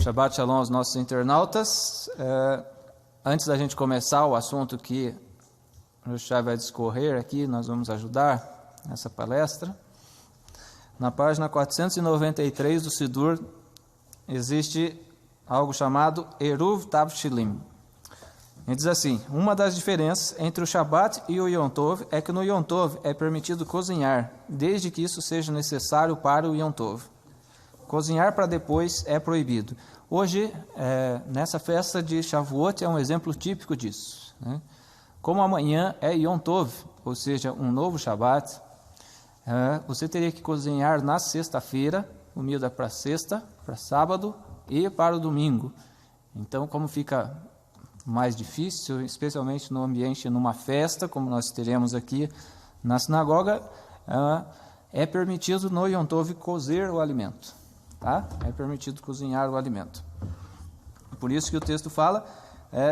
Shabbat Shalom aos nossos internautas. Antes da gente começar o assunto que o Roshai vai discorrer aqui, nós vamos ajudar nessa palestra. Na página 493 do Sidur existe algo chamado Eruv Tavshilim. Ele diz assim: uma das diferenças entre o Shabat e o Yom Tov é que no Yom Tov é permitido cozinhar, desde que isso seja necessário para o Yom Tov. Cozinhar para depois é proibido. Hoje, nessa festa de Shavuot, é um exemplo típico disso, né? Como amanhã é Yom Tov, ou seja, um novo Shabat, você teria que cozinhar na sexta-feira, comida para sexta, para sábado e para o domingo. Então, como fica mais difícil, especialmente no ambiente, numa festa, como nós teremos aqui na sinagoga, é permitido no Yom Tov cozer o alimento. Tá? É permitido cozinhar o alimento. Por isso que o texto fala,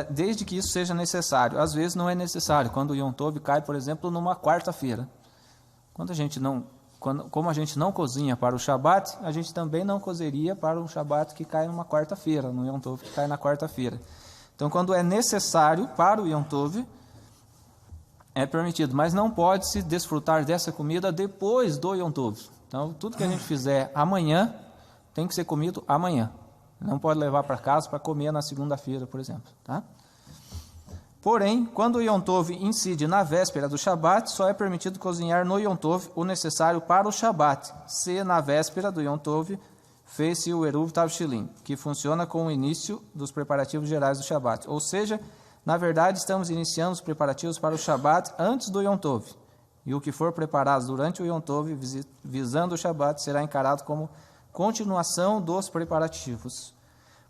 desde que isso seja necessário. Às vezes não é necessário, quando o Yom Tov cai, por exemplo, numa quarta-feira. Como a gente não cozinha para o Shabat, a gente também não cozeria para um Shabat que cai numa quarta-feira, no Yom Tov que cai na quarta-feira. Então, quando é necessário para o Yom Tov, é permitido, mas não pode se desfrutar dessa comida depois do Yom Tov. Então, tudo que a gente fizer amanhã tem que ser comido amanhã. Não pode levar para casa para comer na segunda-feira, por exemplo. Tá? Porém, quando o Yom Tov incide na véspera do Shabat, só é permitido cozinhar no Yom Tov o necessário para o Shabat, se na véspera do Yom Tov fez-se o Eruv Tavshilim, que funciona com o início dos preparativos gerais do Shabat. Ou seja, na verdade, estamos iniciando os preparativos para o Shabat antes do Yom Tov. E o que for preparado durante o Yom Tov, visando o Shabat, será encarado como continuação dos preparativos.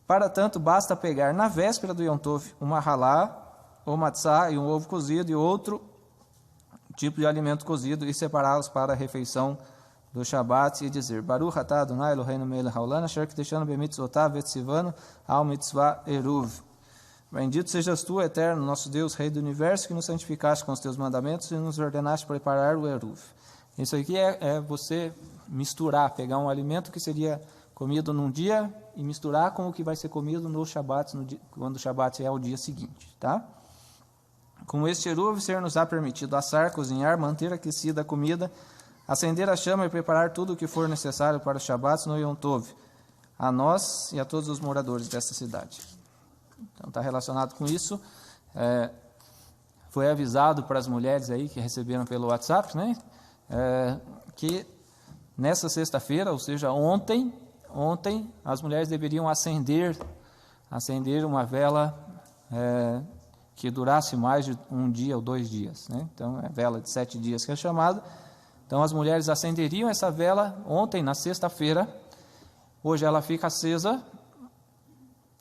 Para tanto, basta pegar na véspera do Yom Tov uma halá, ou matzá e um ovo cozido e outro tipo de alimento cozido e separá-los para a refeição do Shabat e dizer: Baruch atah Adonai Eloheinu melech haolam asher kiteshanu bemitzvotav vetzivanu al mitzvah eruv. Bendito sejas tu, eterno, nosso Deus, Rei do Universo, que nos santificaste com os teus mandamentos e nos ordenaste preparar o eruv. Isso aqui é você misturar, pegar um alimento que seria comido num dia e misturar com o que vai ser comido no Shabat, quando o Shabat é o dia seguinte, tá? Com este eruv, ser-nos-á permitido assar, cozinhar, manter aquecida a comida, acender a chama e preparar tudo o que for necessário para o Shabat no Yom Tov, a nós e a todos os moradores dessa cidade. Então, está relacionado com isso. Foi avisado para as mulheres aí que receberam pelo WhatsApp, né? Que nessa sexta-feira, ou seja, ontem, as mulheres deveriam acender uma vela que durasse mais de um dia ou 2 dias, né? Então, é vela de 7 dias que é chamada. Então, as mulheres acenderiam essa vela ontem, na sexta-feira. Hoje ela fica acesa,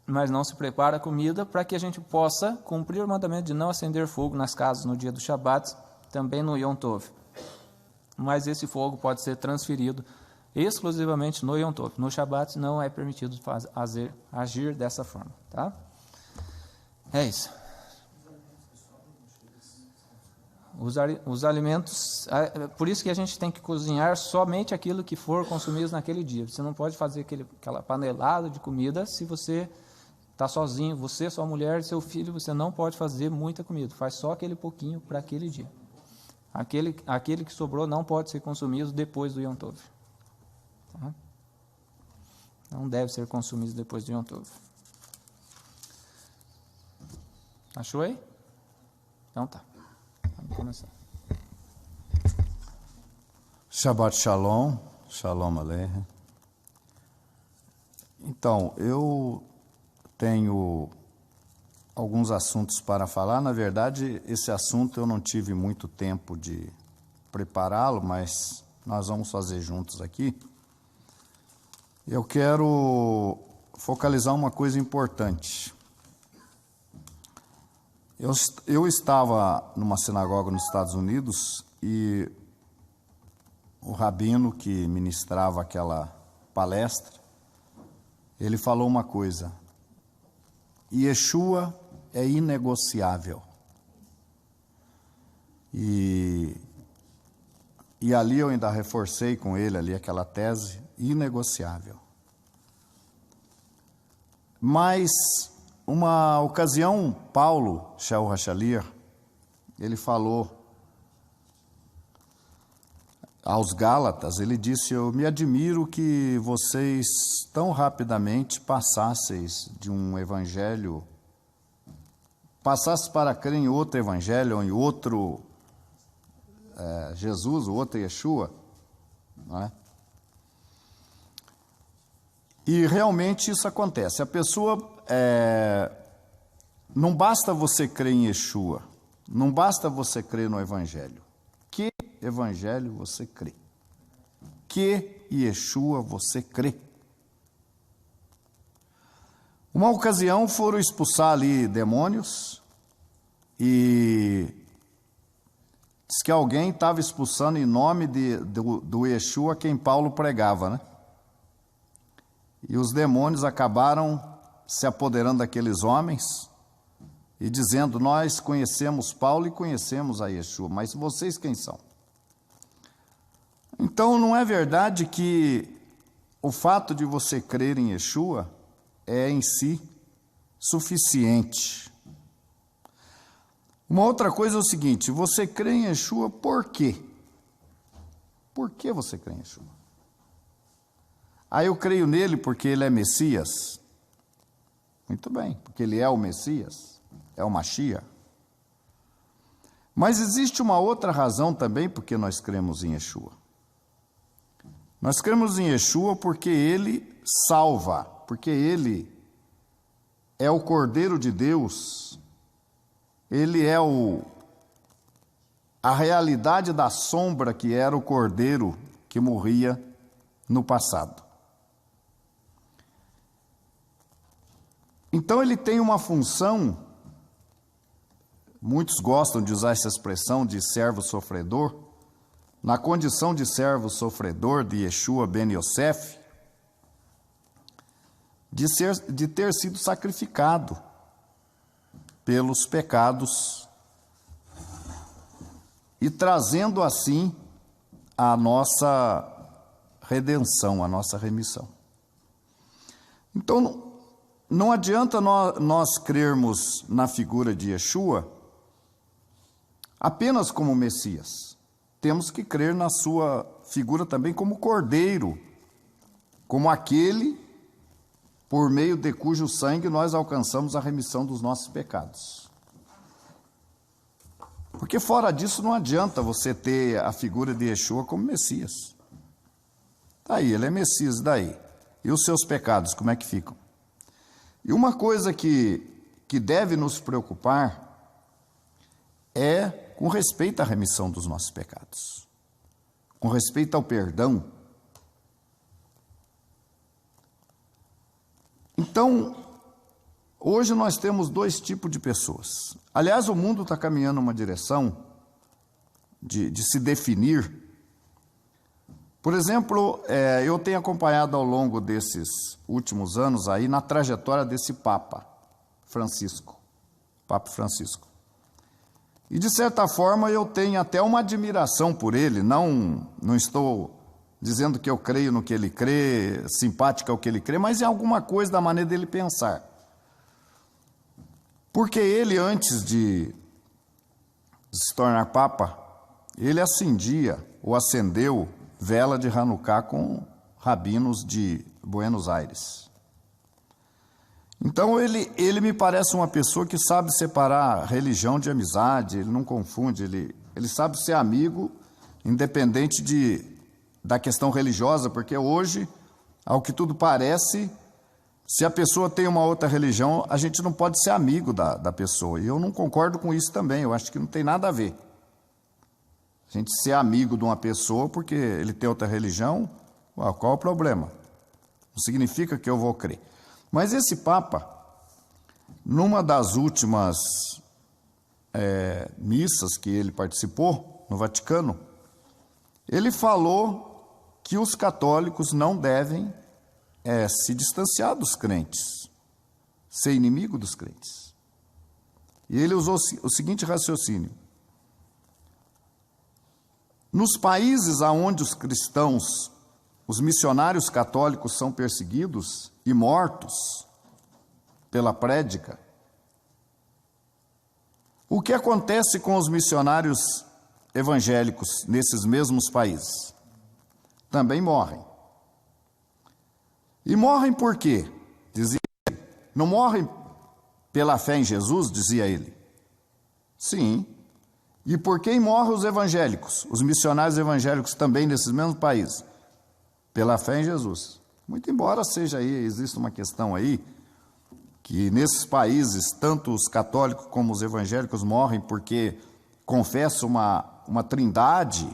mas não se prepara a comida para que a gente possa cumprir o mandamento de não acender fogo nas casas no dia do Shabat, também no Yom Tov. Mas esse fogo pode ser transferido exclusivamente no Yom Tov. No Shabat não é permitido agir dessa forma, tá? É isso. Os alimentos, por isso que a gente tem que cozinhar somente aquilo que for consumido naquele dia. Você não pode fazer aquela panelada de comida se você está sozinho, você, sua mulher, seu filho, você não pode fazer muita comida. Faz só aquele pouquinho para aquele dia. Aquele que sobrou não pode ser consumido depois do Yom Tov. Tá? Não deve ser consumido depois do Yom Tov. Achou aí? Então tá. Vamos começar. Shabbat Shalom, Shalom Aleichem. Então, eu tenho alguns assuntos para falar. Na verdade, esse assunto eu não tive muito tempo de prepará-lo, mas nós vamos fazer juntos aqui. Eu quero focalizar uma coisa importante. Eu estava numa sinagoga nos Estados Unidos e o rabino que ministrava aquela palestra, ele falou uma coisa: Yeshua é inegociável. E ali eu ainda reforcei com ele ali aquela tese: inegociável. Mas, uma ocasião, Paulo Shaul HaShaliach, ele falou aos Gálatas, ele disse: eu me admiro que vocês tão rapidamente passasseis de um evangelho, passasse para crer em outro evangelho, ou em outro Jesus, o outro Yeshua, não é? E realmente isso acontece. A pessoa, não basta você crer em Yeshua, não basta você crer no evangelho. Que evangelho você crê? Que Yeshua você crê? Uma ocasião foram expulsar ali demônios e diz que alguém estava expulsando em nome do Yeshua quem Paulo pregava, né? E os demônios acabaram se apoderando daqueles homens e dizendo: nós conhecemos Paulo e conhecemos a Yeshua, mas vocês quem são? Então não é verdade que o fato de você crer em Yeshua é em si suficiente. Uma outra coisa é o seguinte: você crê em Yeshua por quê? Por que você crê em Yeshua? Eu creio nele porque ele é Messias. Muito bem, porque ele é o Messias, é o Mashiach. Mas existe uma outra razão também porque nós cremos em Yeshua. Nós cremos em Yeshua porque ele salva, porque ele é o Cordeiro de Deus, ele é a realidade da sombra que era o Cordeiro que morria no passado. Então ele tem uma função, muitos gostam de usar essa expressão de servo sofredor, na condição de servo sofredor de Yeshua ben Yosef, de ter sido sacrificado pelos pecados e trazendo assim a nossa redenção, a nossa remissão. Então, não adianta nós crermos na figura de Yeshua apenas como Messias. Temos que crer na sua figura também como Cordeiro, como aquele por meio de cujo sangue nós alcançamos a remissão dos nossos pecados. Porque fora disso não adianta você ter a figura de Yeshua como Messias. Daí, ele é Messias, daí. E os seus pecados, como é que ficam? E uma coisa que deve nos preocupar é com respeito à remissão dos nossos pecados, com respeito ao perdão. Então, hoje nós temos dois tipos de pessoas. Aliás, o mundo está caminhando numa direção de se definir. Por exemplo, eu tenho acompanhado ao longo desses últimos anos aí na trajetória desse Papa Francisco. E de certa forma eu tenho até uma admiração por ele, não estou dizendo que eu creio no que ele crê, simpática ao que ele crê, mas em alguma coisa da maneira dele pensar. Porque ele, antes de se tornar Papa, ele acendeu vela de Hanukkah com rabinos de Buenos Aires. Então ele me parece uma pessoa que sabe separar religião de amizade, ele não confunde, ele sabe ser amigo independente da questão religiosa, porque hoje, ao que tudo parece, se a pessoa tem uma outra religião, a gente não pode ser amigo da pessoa. E eu não concordo com isso também, eu acho que não tem nada a ver. A gente ser amigo de uma pessoa porque ele tem outra religião, qual o problema? Não significa que eu vou crer. Mas esse Papa, numa das últimas missas que ele participou no Vaticano, ele falou que os católicos não devem se distanciar dos crentes, ser inimigo dos crentes. E ele usou o seguinte raciocínio: nos países onde os cristãos, os missionários católicos são perseguidos e mortos, pela prédica. O que acontece com os missionários evangélicos nesses mesmos países? Também morrem. E morrem por quê? Dizia ele. Não morrem pela fé em Jesus, dizia ele. Sim. E por quem morrem os evangélicos, os missionários evangélicos também nesses mesmos países? Pela fé em Jesus. Muito embora seja aí, existe uma questão aí, que nesses países, tanto os católicos como os evangélicos morrem porque confessam uma trindade,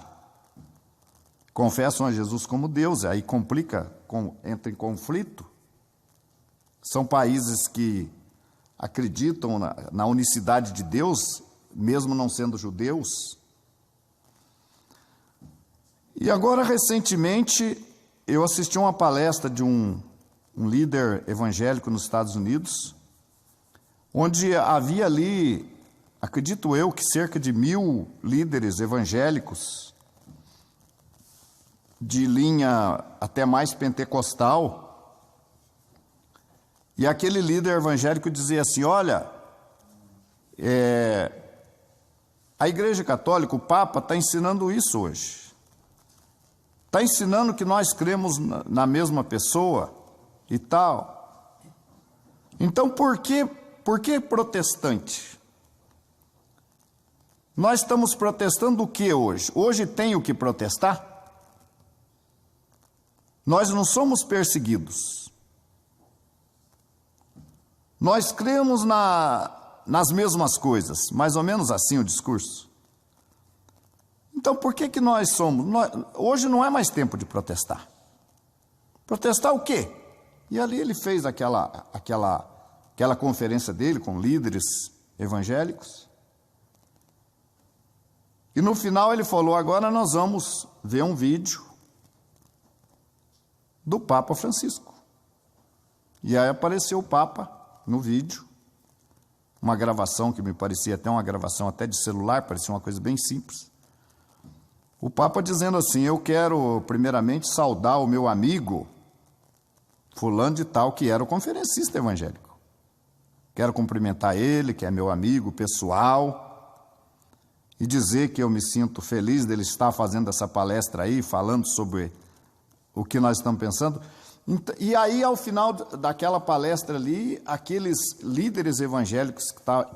confessam a Jesus como Deus, aí complica, entra em conflito. São países que acreditam na unicidade de Deus, mesmo não sendo judeus. E agora, recentemente, eu assisti uma palestra de um líder evangélico nos Estados Unidos, onde havia ali, acredito eu, que cerca de 1000 líderes evangélicos, de linha até mais pentecostal, e aquele líder evangélico dizia assim: olha, a Igreja Católica, o Papa, está ensinando isso hoje. Está ensinando que nós cremos na mesma pessoa e tal. Então, por que protestante? Nós estamos protestando o que hoje? Hoje tem o que protestar? Nós não somos perseguidos. Nós cremos nas mesmas coisas, mais ou menos assim o discurso. Então, por que nós somos? Hoje não é mais tempo de protestar. Protestar o quê? E ali ele fez aquela conferência dele com líderes evangélicos. E no final ele falou: agora nós vamos ver um vídeo do Papa Francisco. E aí apareceu o Papa no vídeo, uma gravação que me parecia até uma gravação até de celular, parecia uma coisa bem simples. O Papa dizendo assim: eu quero primeiramente saudar o meu amigo fulano de tal, que era o conferencista evangélico. Quero cumprimentar ele, que é meu amigo pessoal, e dizer que eu me sinto feliz dele estar fazendo essa palestra aí, falando sobre o que nós estamos pensando. E aí, ao final daquela palestra ali, aqueles líderes evangélicos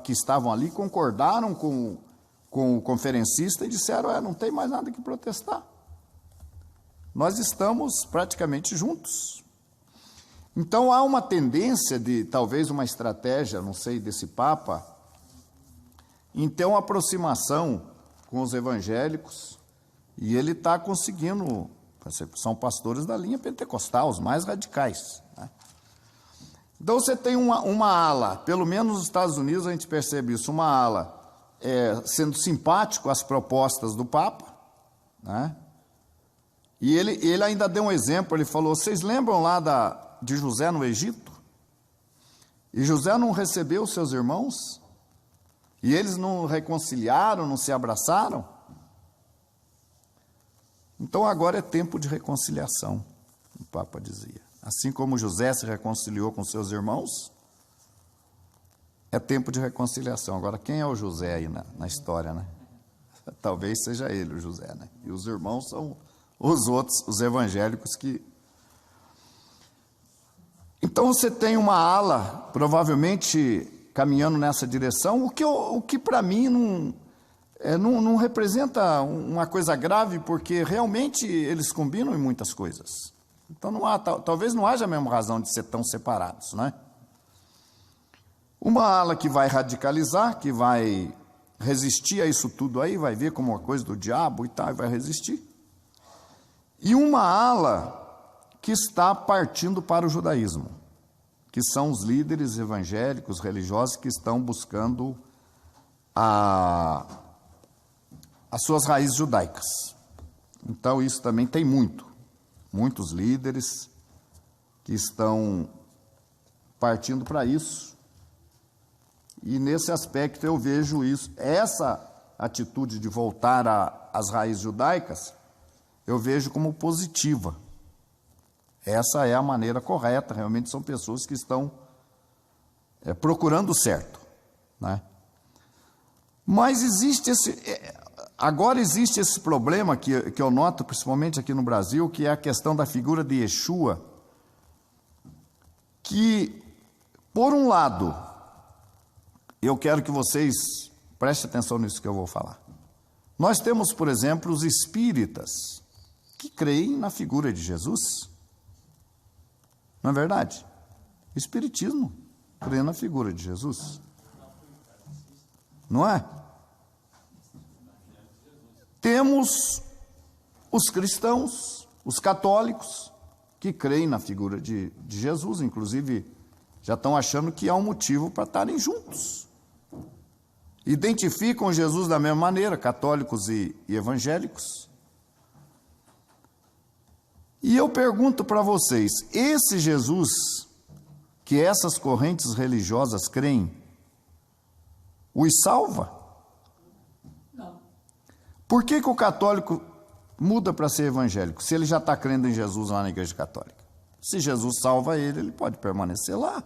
que estavam ali concordaram com o conferencista e disseram: não tem mais nada que protestar. Nós estamos praticamente juntos. Então, há uma tendência de, talvez uma estratégia, não sei, desse Papa, em ter uma aproximação com os evangélicos, e ele está conseguindo. São pastores da linha pentecostal, os mais radicais, né? Então você tem uma ala, pelo menos nos Estados Unidos a gente percebe isso, uma ala sendo simpático às propostas do Papa, né? E ele ainda deu um exemplo, ele falou: vocês lembram lá de José no Egito? E José não recebeu os seus irmãos? E eles não reconciliaram, não se abraçaram? Então agora é tempo de reconciliação, o Papa dizia. Assim como José se reconciliou com seus irmãos, é tempo de reconciliação. Agora, quem é o José aí na história, né? Talvez seja ele, o José, né? E os irmãos são os outros, os evangélicos que... Então você tem uma ala, provavelmente caminhando nessa direção, o que para mim não representa uma coisa grave, porque realmente eles combinam em muitas coisas. Então talvez não haja a mesma razão de ser tão separados, né? Uma ala que vai radicalizar, que vai resistir a isso tudo aí, vai ver como uma coisa do diabo e tal, e vai resistir. E uma ala que está partindo para o judaísmo, que são os líderes evangélicos, religiosos, que estão buscando as suas raízes judaicas. Então isso também tem muitos líderes que estão partindo para isso. E nesse aspecto eu vejo isso, essa atitude de voltar às raízes judaicas, eu vejo como positiva. Essa é a maneira correta, realmente são pessoas que estão procurando o certo, né? Mas agora existe esse problema que eu noto, principalmente aqui no Brasil, que é a questão da figura de Yeshua, que, por um lado, eu quero que vocês prestem atenção nisso que eu vou falar. Nós temos, por exemplo, os espíritas que creem na figura de Jesus. Não é verdade? O espiritismo crê na figura de Jesus. Não é? Temos os cristãos, os católicos, que creem na figura de Jesus, inclusive já estão achando que há um motivo para estarem juntos. Identificam Jesus da mesma maneira, católicos e evangélicos. E eu pergunto para vocês, esse Jesus que essas correntes religiosas creem, os salva? Não. Por que o católico muda para ser evangélico, se ele já está crendo em Jesus lá na igreja católica? Se Jesus salva ele, ele pode permanecer lá.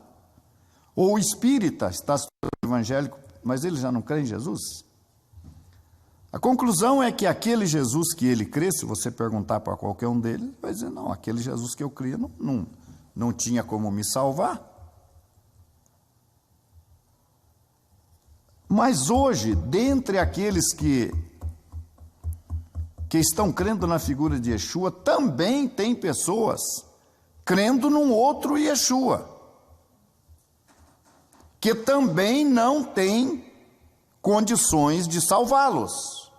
Ou o espírita está se tornando evangélico, mas ele já não crê em Jesus? A conclusão é que aquele Jesus que ele crê, se você perguntar para qualquer um deles, vai dizer, não, aquele Jesus que eu cria não tinha como me salvar. Mas hoje, dentre aqueles que estão crendo na figura de Yeshua, também tem pessoas crendo num outro Yeshua, que também não tem condições de salvá-los.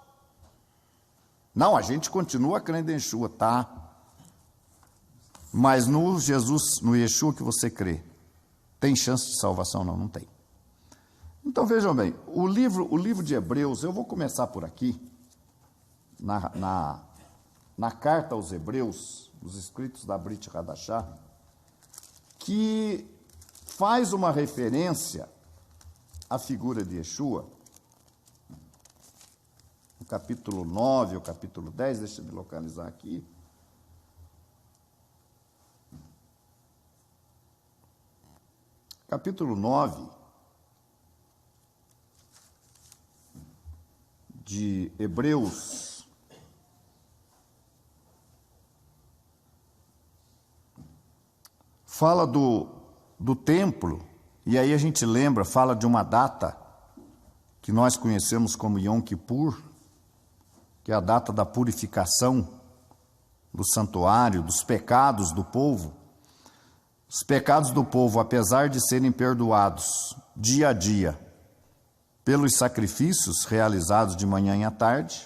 Não, a gente continua crendo em Yeshua, tá? Mas no Jesus, no Yeshua que você crê, tem chance de salvação? Não, não tem. Então vejam bem, o livro de Hebreus, eu vou começar por aqui, na carta aos Hebreus, os escritos da Brit Hadashah, que faz uma referência à figura de Yeshua, no capítulo 9, o capítulo 10, deixa eu me localizar aqui. Capítulo 9 de Hebreus, fala do templo, e aí a gente lembra, fala de uma data que nós conhecemos como Yom Kippur, que é a data da purificação do santuário, dos pecados do povo. Os pecados do povo, apesar de serem perdoados dia a dia pelos sacrifícios realizados de manhã e à tarde,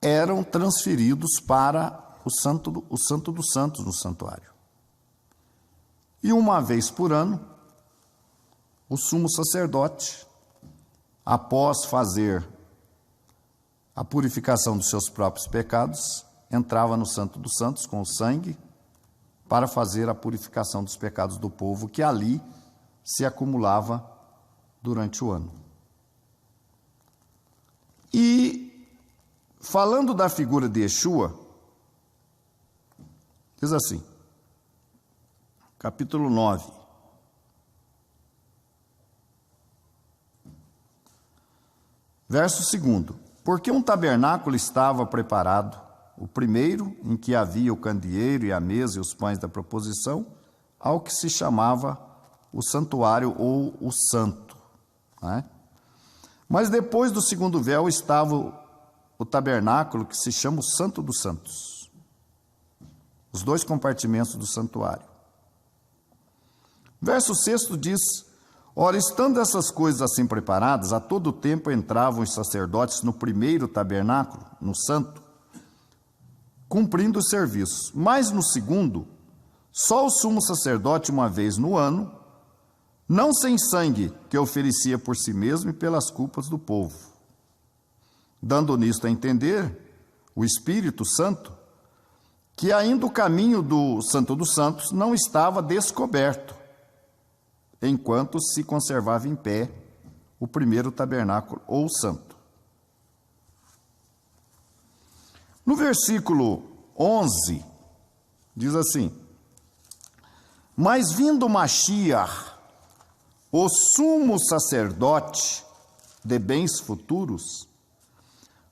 eram transferidos para o Santo dos Santos no santuário. E uma vez por ano, o sumo sacerdote, após fazer a purificação dos seus próprios pecados, entrava no Santo dos Santos com o sangue para fazer a purificação dos pecados do povo, que ali se acumulava durante o ano. E, falando da figura de Yeshua, diz assim, capítulo 9, verso 2: porque um tabernáculo estava preparado, o primeiro, em que havia o candeeiro e a mesa e os pães da proposição, ao que se chamava o santuário ou o santo, né? Mas depois do segundo véu estava o tabernáculo, que se chama o Santo dos Santos, os dois compartimentos do santuário. Verso 6 diz: ora, estando essas coisas assim preparadas, a todo tempo entravam os sacerdotes no primeiro tabernáculo, no santo, cumprindo os serviços. Mas no segundo, só o sumo sacerdote uma vez no ano, não sem sangue, que oferecia por si mesmo e pelas culpas do povo. Dando nisto a entender, o Espírito Santo, que ainda o caminho do Santo dos Santos não estava descoberto, enquanto se conservava em pé o primeiro tabernáculo ou santo. No versículo 11, diz assim: mas vindo Mashiach, o sumo sacerdote de bens futuros,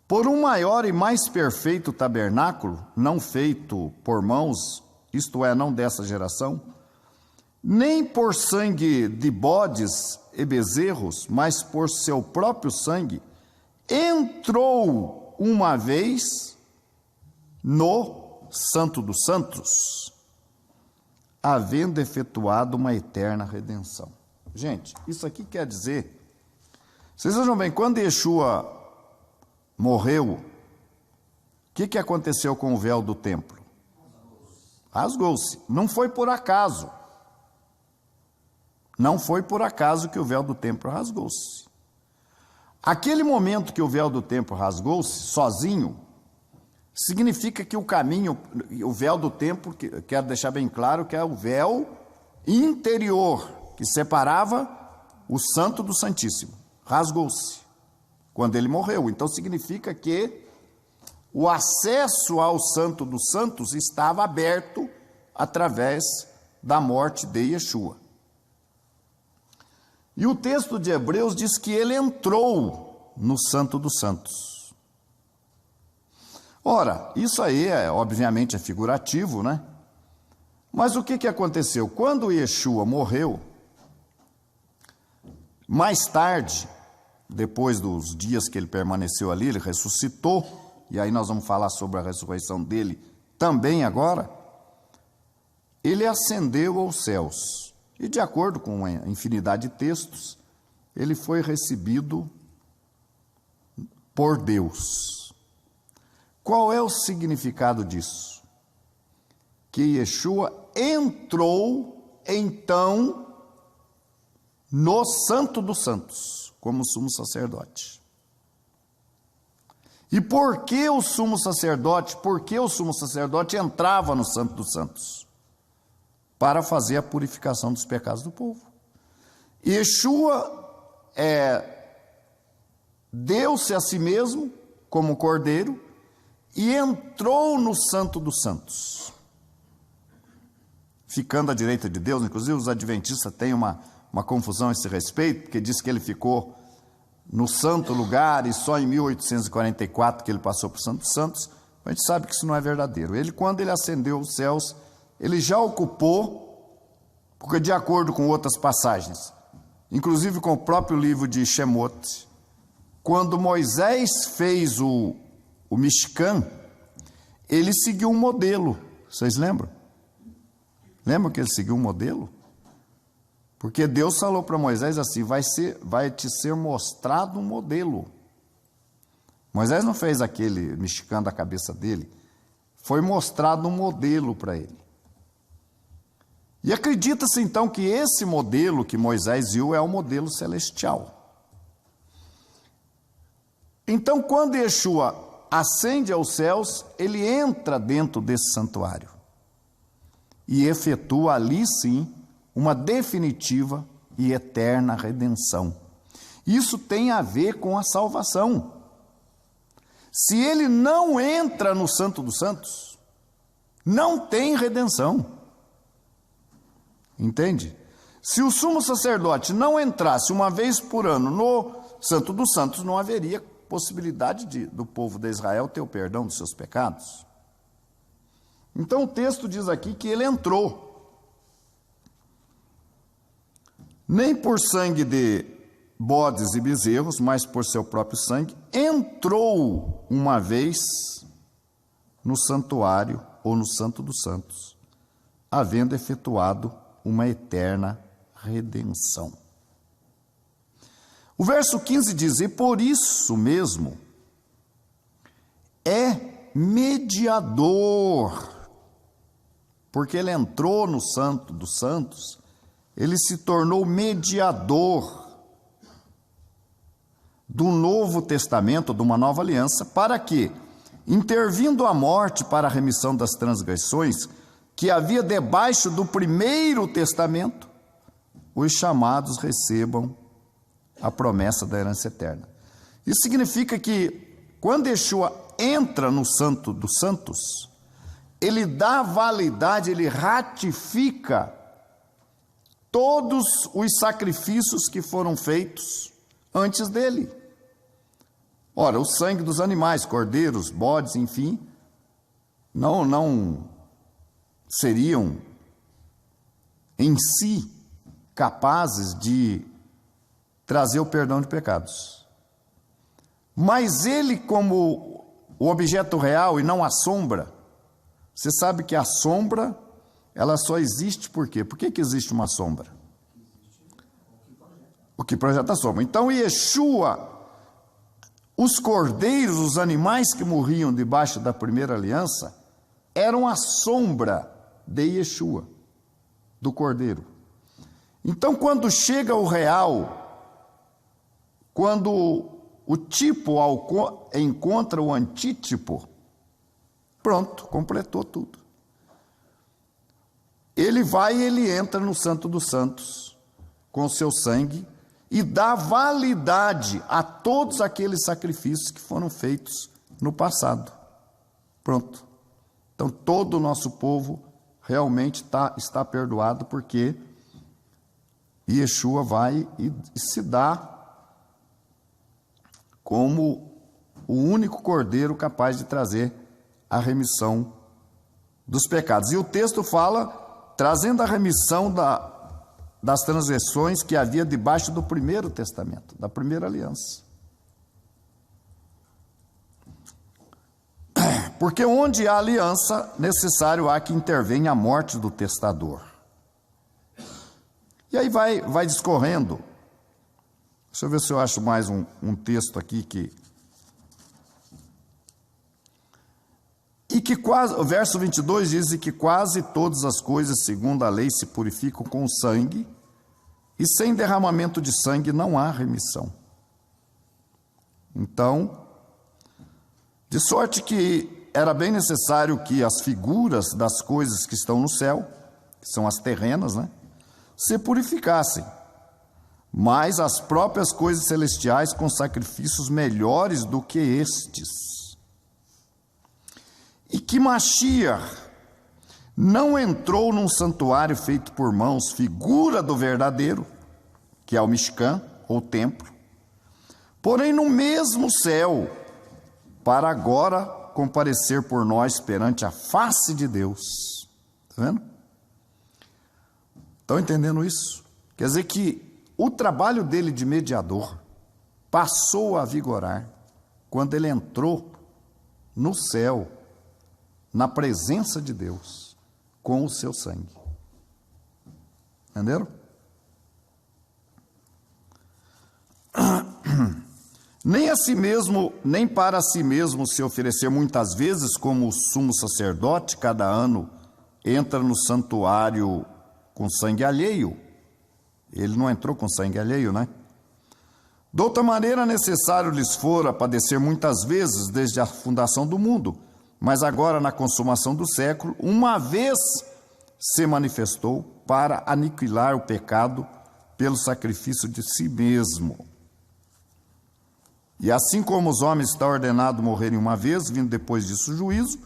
por um maior e mais perfeito tabernáculo, não feito por mãos, isto é, não dessa geração, nem por sangue de bodes e bezerros, mas por seu próprio sangue, entrou uma vez no Santo dos Santos, havendo efetuado uma eterna redenção. Gente, isso aqui quer dizer, vocês vejam bem, quando Yeshua morreu, o que aconteceu com o véu do templo? Rasgou-se. Não foi por acaso. Não foi por acaso que o véu do templo rasgou-se. Aquele momento que o véu do templo rasgou-se, sozinho, significa que o caminho, o véu do templo, quero deixar bem claro que é o véu interior, que separava o Santo do Santíssimo. Rasgou-se quando ele morreu. Então significa que o acesso ao Santo dos Santos estava aberto através da morte de Yeshua. E o texto de Hebreus diz que ele entrou no Santo dos Santos. Ora, isso aí obviamente é figurativo, né? Mas o que aconteceu? Quando Yeshua morreu, mais tarde, depois dos dias que ele permaneceu ali, ele ressuscitou, e aí nós vamos falar sobre a ressurreição dele também agora, ele ascendeu aos céus. E de acordo com a infinidade de textos, ele foi recebido por Deus. Qual é o significado disso? Que Yeshua entrou, então, no Santo dos Santos, como sumo sacerdote. E por que o sumo sacerdote? Por que o sumo sacerdote entrava no Santo dos Santos? Para fazer a purificação dos pecados do povo. Yeshua deu-se a si mesmo como cordeiro e entrou no Santo dos Santos, ficando à direita de Deus. Inclusive os adventistas têm uma confusão a esse respeito, porque diz que ele ficou no santo lugar e só em 1844 que ele passou para o Santo dos Santos. A gente sabe que isso não é verdadeiro. Ele, quando ele ascendeu aos céus, ele já ocupou, porque de acordo com outras passagens, inclusive com o próprio livro de Shemot, quando Moisés fez o Mishkan, ele seguiu um modelo. Vocês lembram? Lembram que ele seguiu um modelo? Porque Deus falou para Moisés assim, vai te ser mostrado um modelo. Moisés não fez aquele Mishkan da cabeça dele, foi mostrado um modelo para ele. E acredita-se então que esse modelo que Moisés viu é o modelo celestial. Então, quando Yeshua ascende aos céus, ele entra dentro desse santuário e efetua ali sim uma definitiva e eterna redenção. Isso tem a ver com a salvação. Se ele não entra no Santo dos Santos, não tem redenção. Entende? Se o sumo sacerdote não entrasse uma vez por ano no Santo dos Santos, não haveria possibilidade do povo de Israel ter o perdão dos seus pecados. Então o texto diz aqui que ele entrou. Nem por sangue de bodes e bezerros, mas por seu próprio sangue, entrou uma vez no santuário ou no Santo dos Santos, havendo efetuado uma eterna redenção. O verso 15 diz, e por isso mesmo é mediador, porque ele entrou no Santo dos Santos, ele se tornou mediador do Novo Testamento, de uma nova aliança, para que, intervindo a morte para a remissão das transgressões, que havia debaixo do primeiro testamento, os chamados recebam a promessa da herança eterna. Isso significa que, quando Yeshua entra no Santo dos Santos, ele dá validade, ele ratifica todos os sacrifícios que foram feitos antes dele. Ora, o sangue dos animais, cordeiros, bodes, enfim, não seriam em si capazes de trazer o perdão de pecados. Mas ele, como o objeto real e não a sombra, você sabe que a sombra, ela só existe por quê? Por que existe uma sombra? O que projeta a sombra. Então, Yeshua, os cordeiros, os animais que morriam debaixo da primeira aliança, eram a sombra de Yeshua, do cordeiro. Então, quando chega o real, quando o tipo encontra o antítipo, pronto, completou tudo. Ele vai e ele entra no Santo dos Santos com o seu sangue e dá validade a todos aqueles sacrifícios que foram feitos no passado. Pronto. Então, todo o nosso povo realmente está perdoado, porque Yeshua vai e se dá como o único cordeiro capaz de trazer a remissão dos pecados. E o texto fala, trazendo a remissão das transgressões que havia debaixo do primeiro testamento, da primeira aliança. Porque onde há aliança, necessário há que intervenha a morte do testador. E aí vai discorrendo. Deixa eu ver se eu acho mais um texto aqui que... E que quase, o verso 22 diz que quase todas as coisas, segundo a lei, se purificam com sangue, e sem derramamento de sangue não há remissão. Então, de sorte que era bem necessário que as figuras das coisas que estão no céu, que são as terrenas, né, se purificassem, mas as próprias coisas celestiais com sacrifícios melhores do que estes. E que Mashiach não entrou num santuário feito por mãos, figura do verdadeiro, que é o Mishkan, ou templo, porém no mesmo céu, para agora comparecer por nós perante a face de Deus. Está vendo? Estão entendendo isso? Quer dizer que o trabalho dele de mediador passou a vigorar quando ele entrou no céu, na presença de Deus, com o seu sangue. Entenderam? Nem a si mesmo, nem para si mesmo se oferecer muitas vezes, como o sumo sacerdote, cada ano, entra no santuário com sangue alheio. Ele não entrou com sangue alheio, né? De outra maneira, necessário lhes fora padecer muitas vezes desde a fundação do mundo, mas agora, na consumação do século, uma vez se manifestou para aniquilar o pecado pelo sacrifício de si mesmo. E assim como os homens está ordenado morrerem uma vez, vindo depois disso o juízo,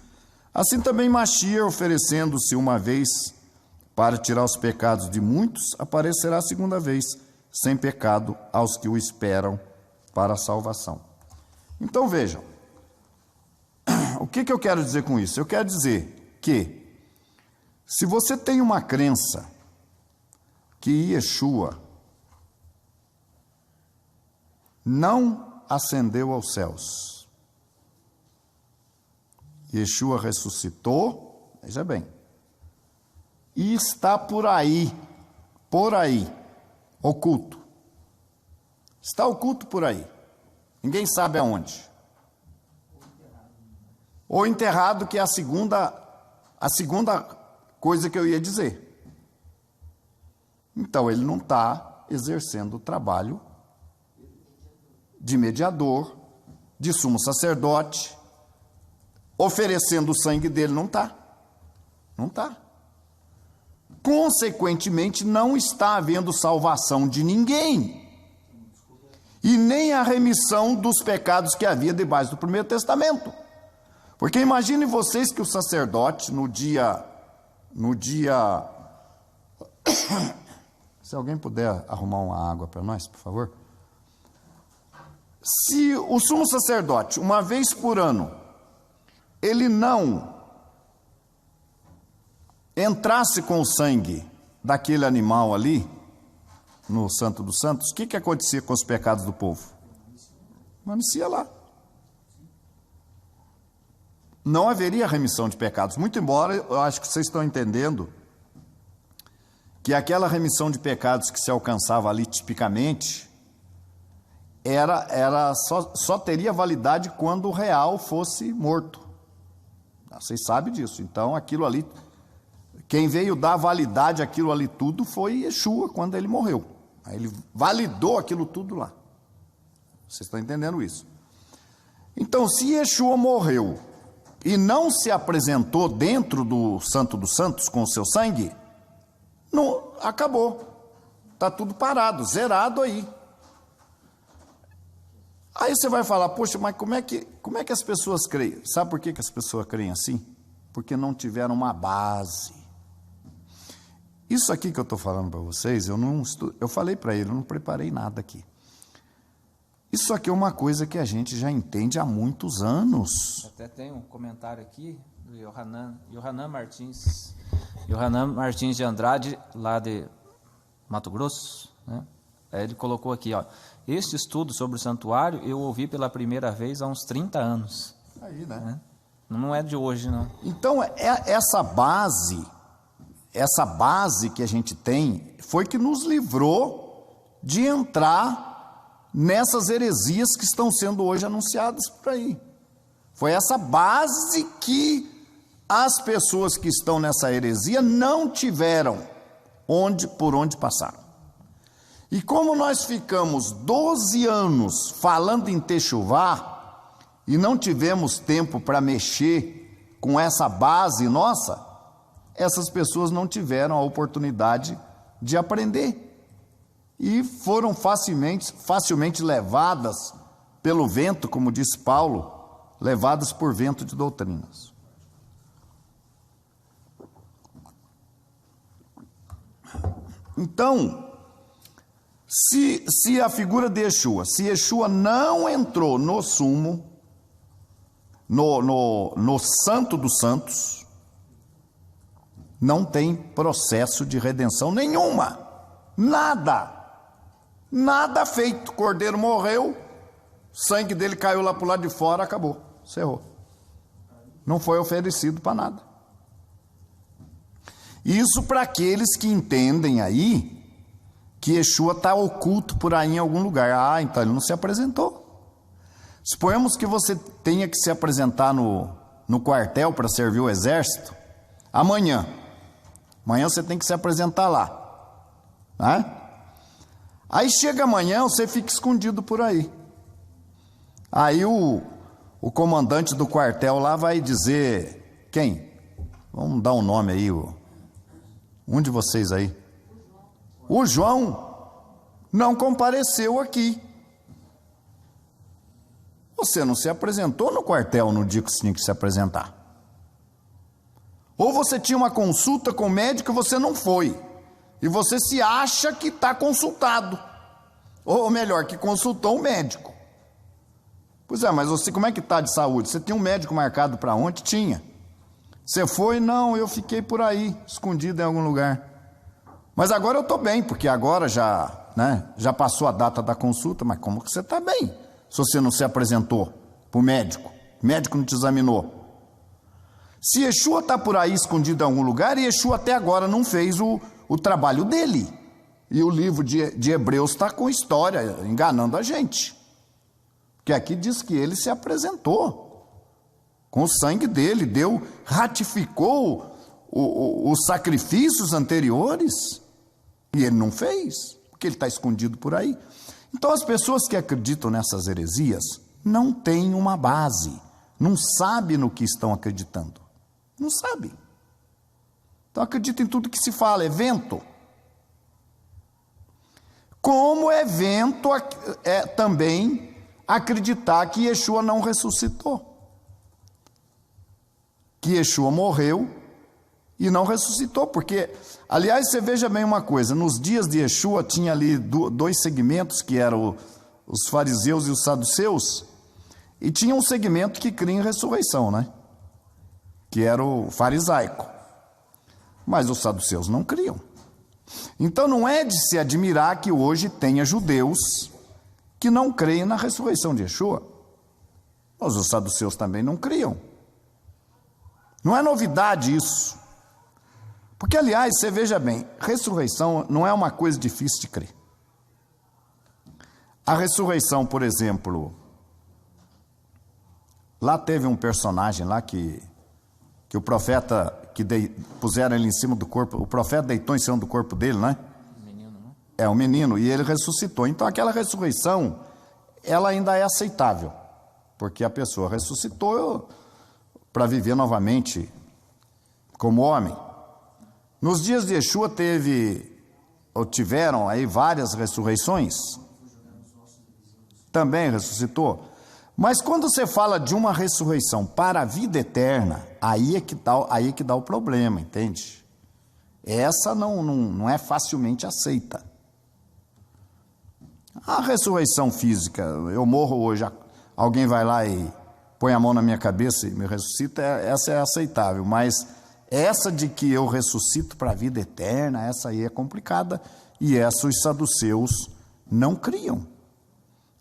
assim também Mashiach, oferecendo-se uma vez para tirar os pecados de muitos, aparecerá a segunda vez, sem pecado, aos que o esperam para a salvação. Então vejam, o que eu quero dizer com isso? Eu quero dizer que, se você tem uma crença que Yeshua não ascendeu aos céus, Yeshua ressuscitou, veja bem, e está por aí, oculto. Está oculto por aí. Ninguém sabe aonde. Ou enterrado, que é a segunda coisa que eu ia dizer. Então, ele não está exercendo o trabalho de mediador, de sumo sacerdote, oferecendo o sangue dele, não está. Não está. Consequentemente, não está havendo salvação de ninguém. E nem a remissão dos pecados que havia debaixo do primeiro testamento. Porque imaginem vocês que o sacerdote, no dia Se alguém puder arrumar uma água para nós, por favor. Se o sumo sacerdote, uma vez por ano, ele não entrasse com o sangue daquele animal ali, no Santo dos Santos, o que acontecia com os pecados do povo? Permanecia lá. Não haveria remissão de pecados, muito embora eu acho que vocês estão entendendo que aquela remissão de pecados que se alcançava ali tipicamente só teria validade quando o real fosse morto. Vocês sabem disso. Então aquilo ali, quem veio dar validade àquilo ali tudo foi Yeshua quando ele morreu. Aí ele validou aquilo tudo lá. Vocês estão entendendo isso? Então, se Yeshua morreu e não se apresentou dentro do Santo dos Santos com o seu sangue, não, acabou. Está tudo parado, zerado aí. Aí você vai falar, poxa, mas como é que as pessoas creem? Sabe por que as pessoas creem assim? Porque não tiveram uma base. Isso aqui que eu estou falando para vocês, eu falei para ele, eu não preparei nada aqui. Isso aqui é uma coisa que a gente já entende há muitos anos. Até tem um comentário aqui do Yohanan Martins de Andrade, lá de Mato Grosso, né? Ele colocou aqui, ó, este estudo sobre o santuário eu ouvi pela primeira vez há uns 30 anos. Aí, né? Não é de hoje, não. Então, essa base que a gente tem foi que nos livrou de entrar nessas heresias que estão sendo hoje anunciadas por aí. Foi essa base que as pessoas que estão nessa heresia não tiveram por onde passaram. E como nós ficamos 12 anos falando em Techuvá e não tivemos tempo para mexer com essa base nossa, essas pessoas não tiveram a oportunidade de aprender. E foram facilmente levadas pelo vento, como disse Paulo, levadas por vento de doutrinas. Então, se a figura de Yeshua, se Yeshua não entrou no sumo, no Santo dos Santos, não tem processo de redenção nenhuma, nada feito. O cordeiro morreu, o sangue dele caiu lá para o lado de fora, acabou, cerrou. Não foi oferecido para nada. Isso para aqueles que entendem aí que Yeshua está oculto por aí em algum lugar. Então ele não se apresentou. Suponhamos que você tenha que se apresentar no quartel para servir o exército amanhã. Amanhã você tem que se apresentar lá, né? Aí chega amanhã, você fica escondido por aí. Aí o comandante do quartel lá vai dizer, quem? Vamos dar um nome aí, um de vocês aí. O João não compareceu aqui. Você não se apresentou no quartel no dia que você tinha que se apresentar. Ou você tinha uma consulta com o médico e você não foi. E você se acha que está consultado. Ou melhor, que consultou o médico. Pois é, mas você como é que está de saúde? Você tinha um médico marcado para ontem? Tinha. Você foi? Não, eu fiquei por aí, escondido em algum lugar. Mas agora eu estou bem, porque agora já passou a data da consulta. Mas como que você está bem? Se você não se apresentou para o médico não te examinou. Se Yeshua está por aí escondido em algum lugar, e Yeshua até agora não fez o trabalho dele. E o livro de Hebreus está com história, enganando a gente. Porque aqui diz que ele se apresentou com o sangue dele, ratificou os sacrifícios anteriores, e ele não fez, porque ele está escondido por aí. Então as pessoas que acreditam nessas heresias não têm uma base, não sabem no que estão acreditando, não sabem. Então acreditam em tudo que se fala, é vento. Como é vento também acreditar que Yeshua não ressuscitou, que Yeshua morreu e não ressuscitou, porque, aliás, você veja bem uma coisa, nos dias de Yeshua tinha ali dois segmentos, que eram os fariseus e os saduceus, e tinha um segmento que cria em ressurreição, né? Que era o farisaico. Mas os saduceus não criam. Então não é de se admirar que hoje tenha judeus que não creem na ressurreição de Yeshua. Mas os saduceus também não criam. Não é novidade isso. Porque, aliás, você veja bem, ressurreição não é uma coisa difícil de crer. A ressurreição, por exemplo, lá teve um personagem lá que o profeta, puseram ele em cima do corpo, o profeta deitou em cima do corpo dele, né? Menino, não? É, um menino, e ele ressuscitou. Então aquela ressurreição, ela ainda é aceitável, porque a pessoa ressuscitou para viver novamente como homem. Nos dias de Yeshua tiveram aí várias ressurreições, também ressuscitou. Mas quando você fala de uma ressurreição para a vida eterna, aí é que dá o problema, entende? Essa não é facilmente aceita. A ressurreição física, eu morro hoje, alguém vai lá e põe a mão na minha cabeça e me ressuscita, essa é aceitável, mas essa de que eu ressuscito para a vida eterna, essa aí é complicada, e essa os saduceus não criam.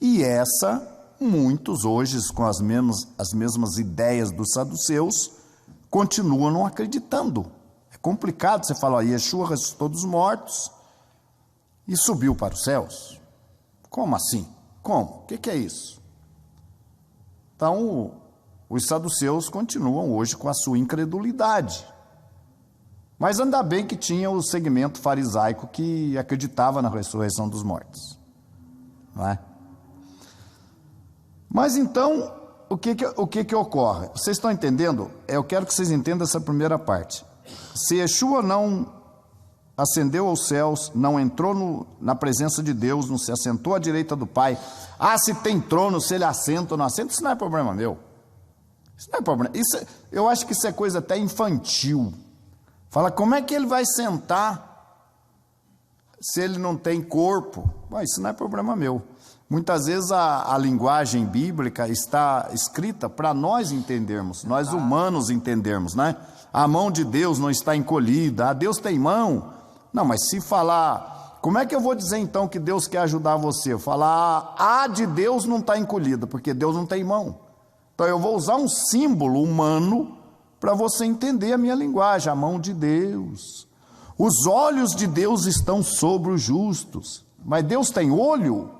E essa, muitos hoje, com as mesmas ideias dos saduceus, continuam não acreditando. É complicado você falar, Yeshua ressuscitou dos mortos e subiu para os céus. Como assim? Como? O que é isso? Então, os saduceus continuam hoje com a sua incredulidade. Mas ainda bem que tinha o segmento farisaico que acreditava na ressurreição dos mortos. Não é? Mas então, o que ocorre? Vocês estão entendendo? Eu quero que vocês entendam essa primeira parte. Se Yeshua não ascendeu aos céus, não entrou na presença de Deus, não se assentou à direita do Pai, se tem trono, se ele assenta ou não assenta, isso não é problema meu. Isso não é problema. Eu acho que isso é coisa até infantil. Fala, como é que ele vai sentar se ele não tem corpo? Isso não é problema meu. Muitas vezes a linguagem bíblica está escrita para nós entendermos, nós humanos entendermos, né? A mão de Deus não está encolhida, Deus tem mão. Não, mas se falar, como é que eu vou dizer então que Deus quer ajudar você? Falar, a de Deus não está encolhida, porque Deus não tem mão. Então eu vou usar um símbolo humano para você entender a minha linguagem, a mão de Deus. Os olhos de Deus estão sobre os justos, mas Deus tem olho?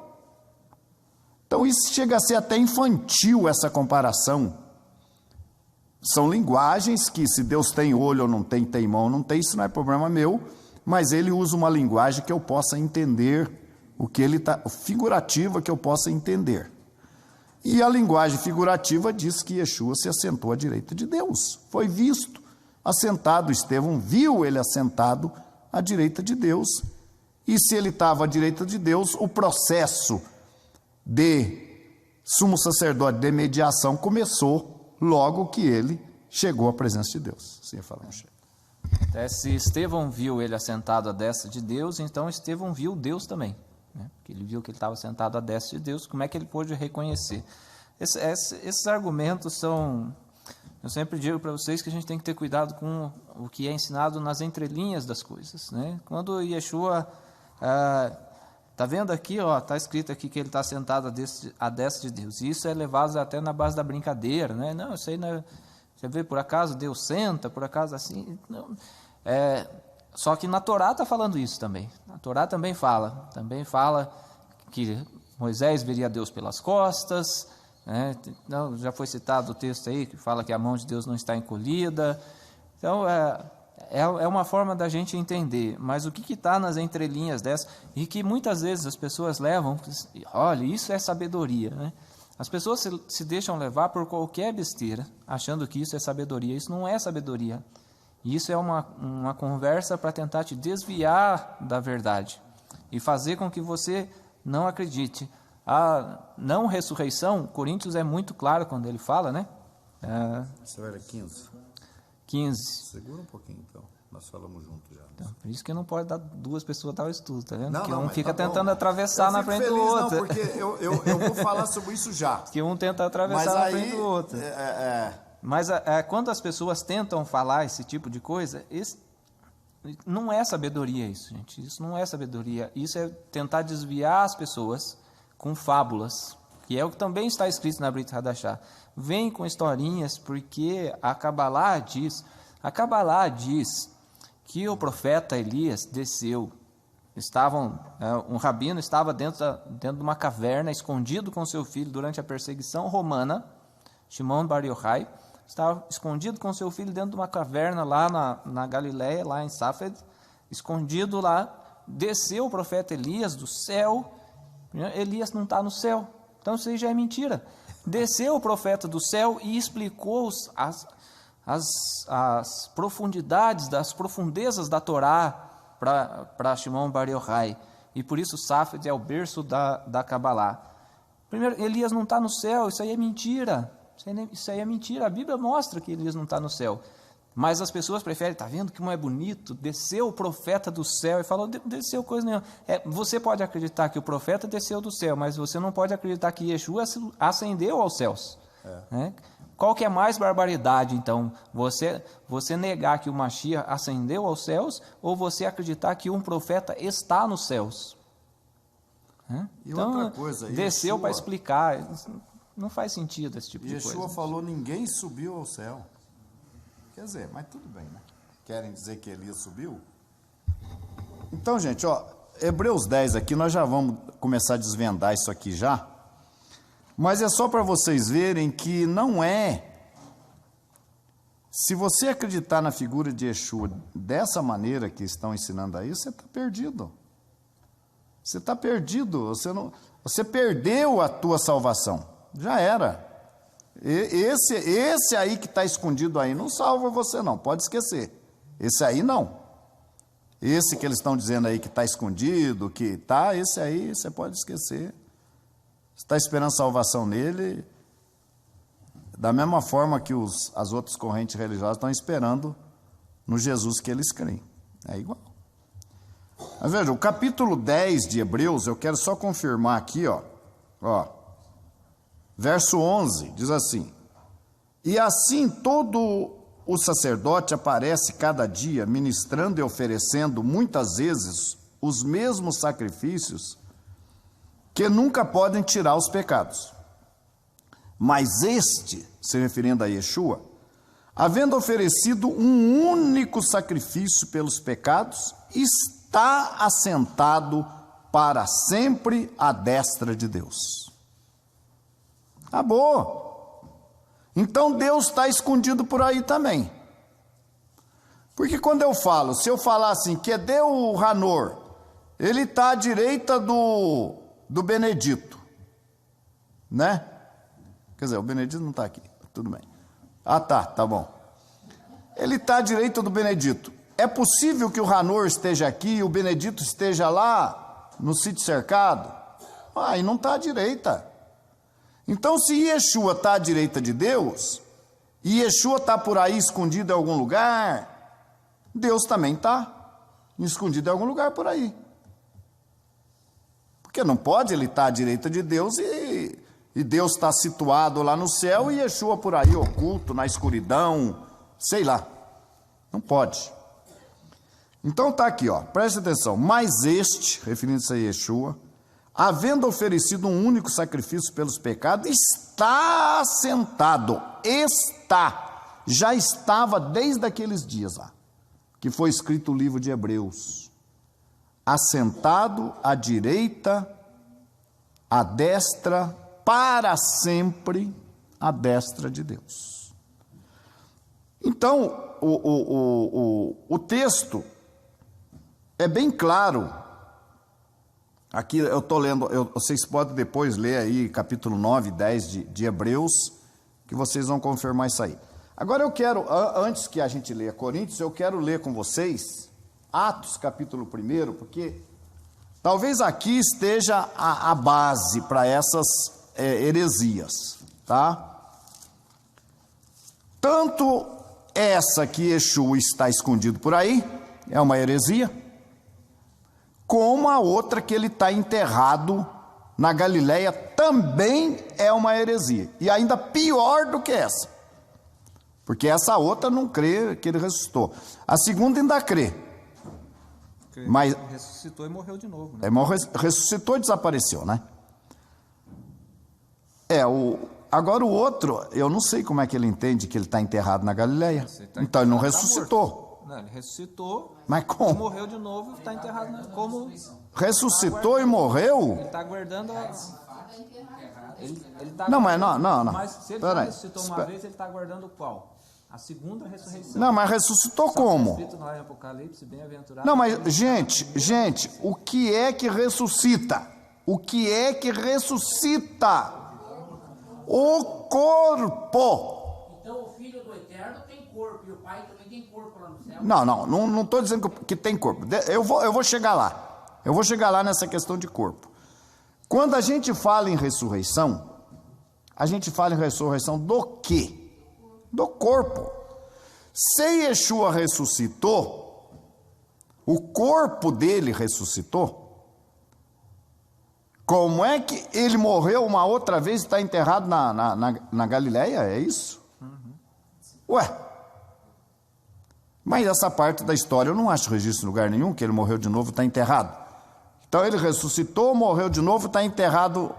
Então isso chega a ser até infantil, essa comparação. São linguagens que, se Deus tem olho ou não tem mão, não tem, isso não é problema meu, mas ele usa uma linguagem que eu possa entender, figurativa que eu possa entender. E a linguagem figurativa diz que Yeshua se assentou à direita de Deus, foi visto, assentado, Estevão viu ele assentado à direita de Deus, e se ele estava à direita de Deus, o processo de sumo sacerdote de mediação começou logo que ele chegou à presença de Deus. Você ia falar, Michel? Se Estevão viu ele assentado à destra de Deus, então Estevão viu Deus também, né? Porque ele viu que ele estava sentado à destra de Deus, como é que ele pôde reconhecer? Esses argumentos são... Eu sempre digo para vocês que a gente tem que ter cuidado com o que é ensinado nas entrelinhas das coisas, né? Quando Yeshua... Está vendo aqui, está escrito aqui que ele está sentado à destra de Deus. E isso é levado até na base da brincadeira, né? Não, isso aí não é, você vê, por acaso Deus senta, por acaso assim. Não, só que na Torá está falando isso também. A Torá também fala que Moisés veria Deus pelas costas, né? Não, já foi citado o texto aí que fala que a mão de Deus não está encolhida. Então, é uma forma da gente entender, mas o que está nas entrelinhas dessa, e que muitas vezes as pessoas levam, olha, isso é sabedoria, né? As pessoas se deixam levar por qualquer besteira, achando que isso é sabedoria. Isso não é sabedoria. Isso é uma conversa para tentar te desviar da verdade e fazer com que você não acredite. A não ressurreição, Coríntios é muito claro quando ele fala, né? Você vai ler 15. 15. Segura um pouquinho, então. Nós falamos junto já. Então, por isso que não pode dar 2 pessoas tal estudo, tá vendo? Não, Porque não, um fica tá tentando bom. atravessar na frente do outro. Não, porque eu vou falar sobre isso já. Que um tenta atravessar na frente do outro. Mas quando as pessoas tentam falar esse tipo de coisa, não é sabedoria isso, gente. Isso não é sabedoria. Isso é tentar desviar as pessoas com fábulas, que é o que também está escrito na Brit Hadashah. Vem com historinhas, porque a Kabbalah diz que o profeta Elias desceu. Um rabino estava dentro de uma caverna, escondido com seu filho durante a perseguição romana. Shimon Bar Yochai estava escondido com seu filho dentro de uma caverna lá na Galileia, lá em Safed, escondido lá. Desceu o profeta Elias do céu. Elias não está no céu, então isso aí já é mentira. Desceu o profeta do céu e explicou as profundidades, das profundezas da Torá para Shimon Bar Yochai. E por isso Safed é o berço da Kabbalah. Primeiro, Elias não está no céu, isso aí é mentira. Isso aí é mentira. A Bíblia mostra que Elias não está no céu. Mas as pessoas preferem, está vendo que não é bonito? Desceu o profeta do céu e falou, desceu coisa nenhuma. Você pode acreditar que o profeta desceu do céu, mas você não pode acreditar que Yeshua ascendeu aos céus. Né? Qual que é mais barbaridade, então? Você negar que o Mashiach ascendeu aos céus ou você acreditar que um profeta está nos céus? E então, outra coisa, desceu para explicar. Não faz sentido esse tipo de coisa. Yeshua falou, ninguém subiu ao céu. Quer dizer, mas tudo bem, né? Querem dizer que Elias subiu? Então, gente, Hebreus 10 aqui, nós já vamos começar a desvendar isso aqui já. Mas é só para vocês verem que não é. Se você acreditar na figura de Yeshua dessa maneira que estão ensinando aí, você está perdido. Você está perdido. Você perdeu a tua salvação. Já era. Esse aí que está escondido aí não salva você não, pode esquecer. Esse aí não. Esse que eles estão dizendo aí que está escondido, esse aí você pode esquecer. Você está esperando salvação nele, da mesma forma que as outras correntes religiosas estão esperando no Jesus que eles creem. É igual. Mas veja, o capítulo 10 de Hebreus, eu quero só confirmar aqui, verso 11, diz assim: e assim todo o sacerdote aparece cada dia, ministrando e oferecendo muitas vezes os mesmos sacrifícios, que nunca podem tirar os pecados. Mas este, se referindo a Yeshua, havendo oferecido um único sacrifício pelos pecados, está assentado para sempre à destra de Deus. Acabou. Então Deus está escondido por aí também. Porque quando se eu falar assim, que deu o Hanor, ele está à direita do Benedito, né? Quer dizer, o Benedito não está aqui, tudo bem. Tá bom. Ele está à direita do Benedito. É possível que o Hanor esteja aqui e o Benedito esteja lá, no sítio cercado? Aí não está à direita. Então, se Yeshua está à direita de Deus, e Yeshua está por aí escondido em algum lugar, Deus também está escondido em algum lugar por aí. Porque não pode ele estar à direita de Deus e Deus está situado lá no céu e Yeshua por aí oculto, na escuridão, sei lá. Não pode. Então está aqui, preste atenção. Mas este, referindo-se a Yeshua, havendo oferecido um único sacrifício pelos pecados, está assentado, já estava desde aqueles dias lá, que foi escrito o livro de Hebreus, assentado à direita, à destra, para sempre, à destra de Deus. Então, o texto é bem claro. Aqui eu estou lendo, vocês podem depois ler aí capítulo 9 e 10 de Hebreus, que vocês vão confirmar isso aí. Agora eu quero, antes que a gente leia Coríntios, eu quero ler com vocês Atos capítulo 1, porque talvez aqui esteja a base para essas heresias, tá? Tanto essa que Yeshua está escondido por aí é uma heresia, como a outra que ele está enterrado na Galileia também é uma heresia, e ainda pior do que essa, porque essa outra não crê que ele ressuscitou, a segunda ainda crê, mas ressuscitou e morreu de novo, né? Ressuscitou e desapareceu, né? Agora o outro, eu não sei como é que ele entende que ele está enterrado na Galileia, então ele não ressuscitou. Não, ele ressuscitou, mas como? Morreu de novo e está enterrado. Como? Ressuscitou e morreu? Ele está aguardando não, mas não. Mas se ele já ressuscitou uma vez, ele está aguardando qual? A segunda ressurreição. Não, mas ressuscitou como? Escrito lá em Apocalipse, bem-aventurado. Não, mas, gente, o que é que ressuscita? O que é que ressuscita? O corpo. Então o Filho do Eterno tem corpo e o Pai também tem corpo lá no céu? Não estou dizendo que tem corpo. Eu vou chegar lá. Eu vou chegar lá nessa questão de corpo. Quando a gente fala em ressurreição, a gente fala em ressurreição do quê? Do corpo. Se Yeshua ressuscitou, o corpo dele ressuscitou, como é que ele morreu uma outra vez e está enterrado na Galileia? É isso? Ué, mas essa parte da história eu não acho registro em lugar nenhum, que ele morreu de novo e está enterrado. Então ele ressuscitou, morreu de novo e está enterrado.